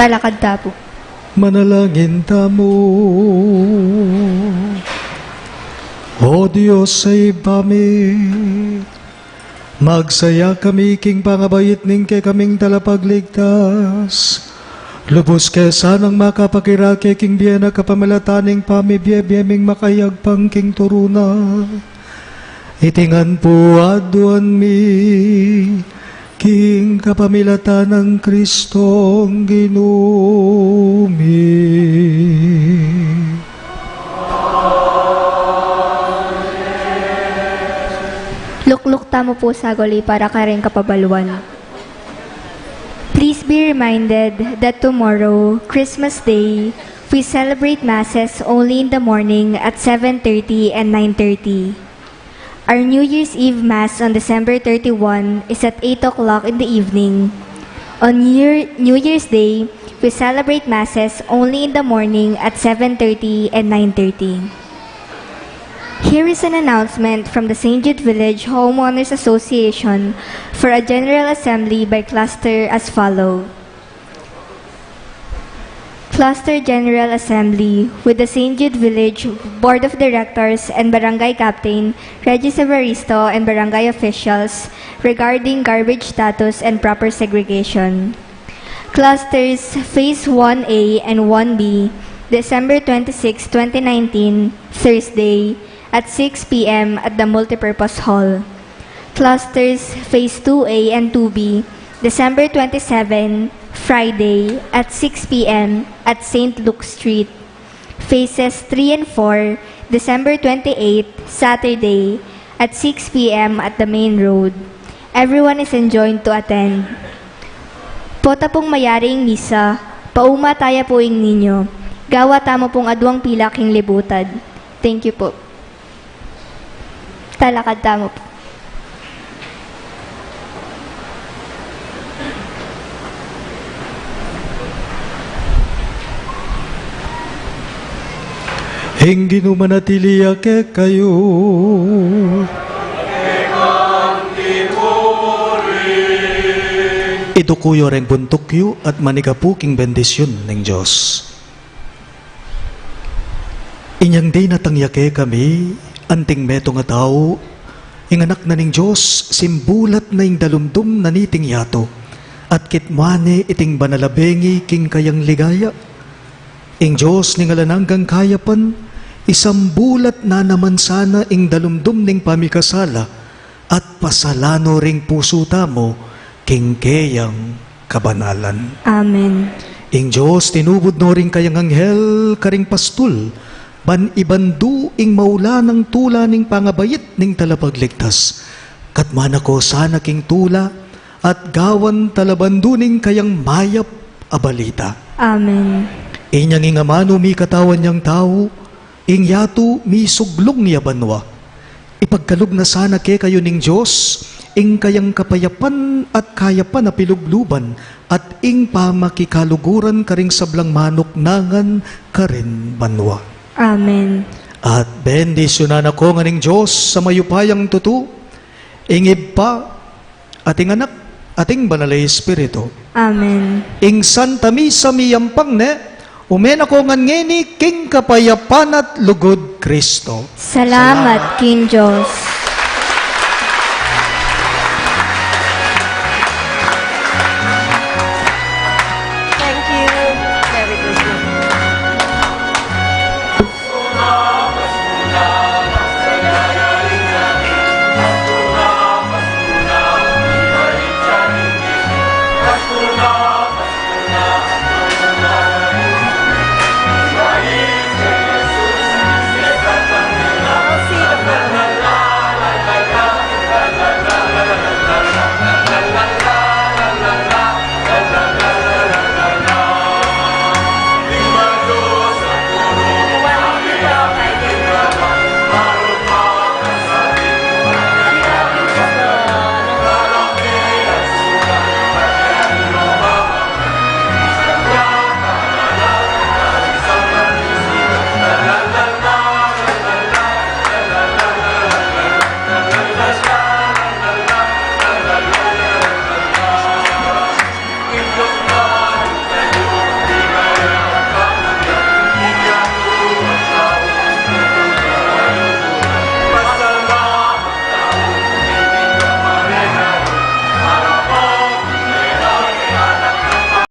Talakad ta po. Manalangin tamo. O Diyos ay bami, magsaya kami king pangabayit ning kay kaming talapagligtas. Lubos kay sanang makapakirake king biyana kapamalataning pamibiyeming makayagpang king turuna. Itingan po aduan mi, king kapamilatan ng Kristong ginumi. Lukluk tamo po sagoli para ka rin kapabaluan. Please be reminded that tomorrow, Christmas Day, we celebrate Masses only in the morning at 7:30 and 9:30. Our New Year's Eve Mass on December 31 is at 8 o'clock in the evening. On New Year's Day, we celebrate Masses only in the morning at 7:30 and 9:30. Here is an announcement from the St. Jude Village Homeowners Association for a General Assembly by cluster as follow. Cluster General Assembly with the St. Jude Village Board of Directors and Barangay Captain, Regis Evaristo, and Barangay officials regarding garbage status and proper segregation. Clusters Phase 1A and 1B, December 26, 2019, Thursday, at 6 p.m. at the Multipurpose Hall. Clusters Phase 2A and 2B, December 27, Friday, at 6 p.m. at St. Luke Street. Phases 3 and 4, December 28, Saturday, at 6 p.m. at the main road. Everyone is enjoined to attend. Pota pong mayaring misa, pauma taya po ing ninyo. Gawa tamo pong adwang pila king libutad. Thank you po. Talakad tamo po. Hinggin manatiliya ke kayo. Ito kuyo reng buntukyo at manigapuking bendisyon ng Diyos. Inyang day natangyake kami, anting meto nga tao, inganak na ning Diyos, simbulat na ing dalumdum na niting yato, at kitmane iting banalabengi king kayang ligaya. Ing Diyos ning alananggang kayapan, isang bulat na naman sana ing dalumdum ning pamikasala, at pasalano ring puso tamo, king kayang kabanalan. Amen. Ing Diyos, tinubod no ring kayang anghel, karing pastul, ban ibandu ing maula ng tula ning pangabayit ning talapagligtas. Katmana ko sana king tula, at gawan talabandu ning kayang mayap abalita. Amen. Inyang ingamano mi katawan niyang tao, ing yato mi suglong niya banwa. Ipagkalog na sana ke kayo ning Diyos, ing kayang kapayapan at kayapan na pilugluban, at ing pamakikaluguran karing sablang manok nangan karin banwa. Amen. At bendisyonan ako nga ning Diyos sa mayupayang tutu, ingib pa, ating anak, ating banalay Espiritu. Amen. Ing Santa Misa miyampang ne, umen ako ngan ngeni king kapayapan at lugod Kristo. Salamat, King Diyos.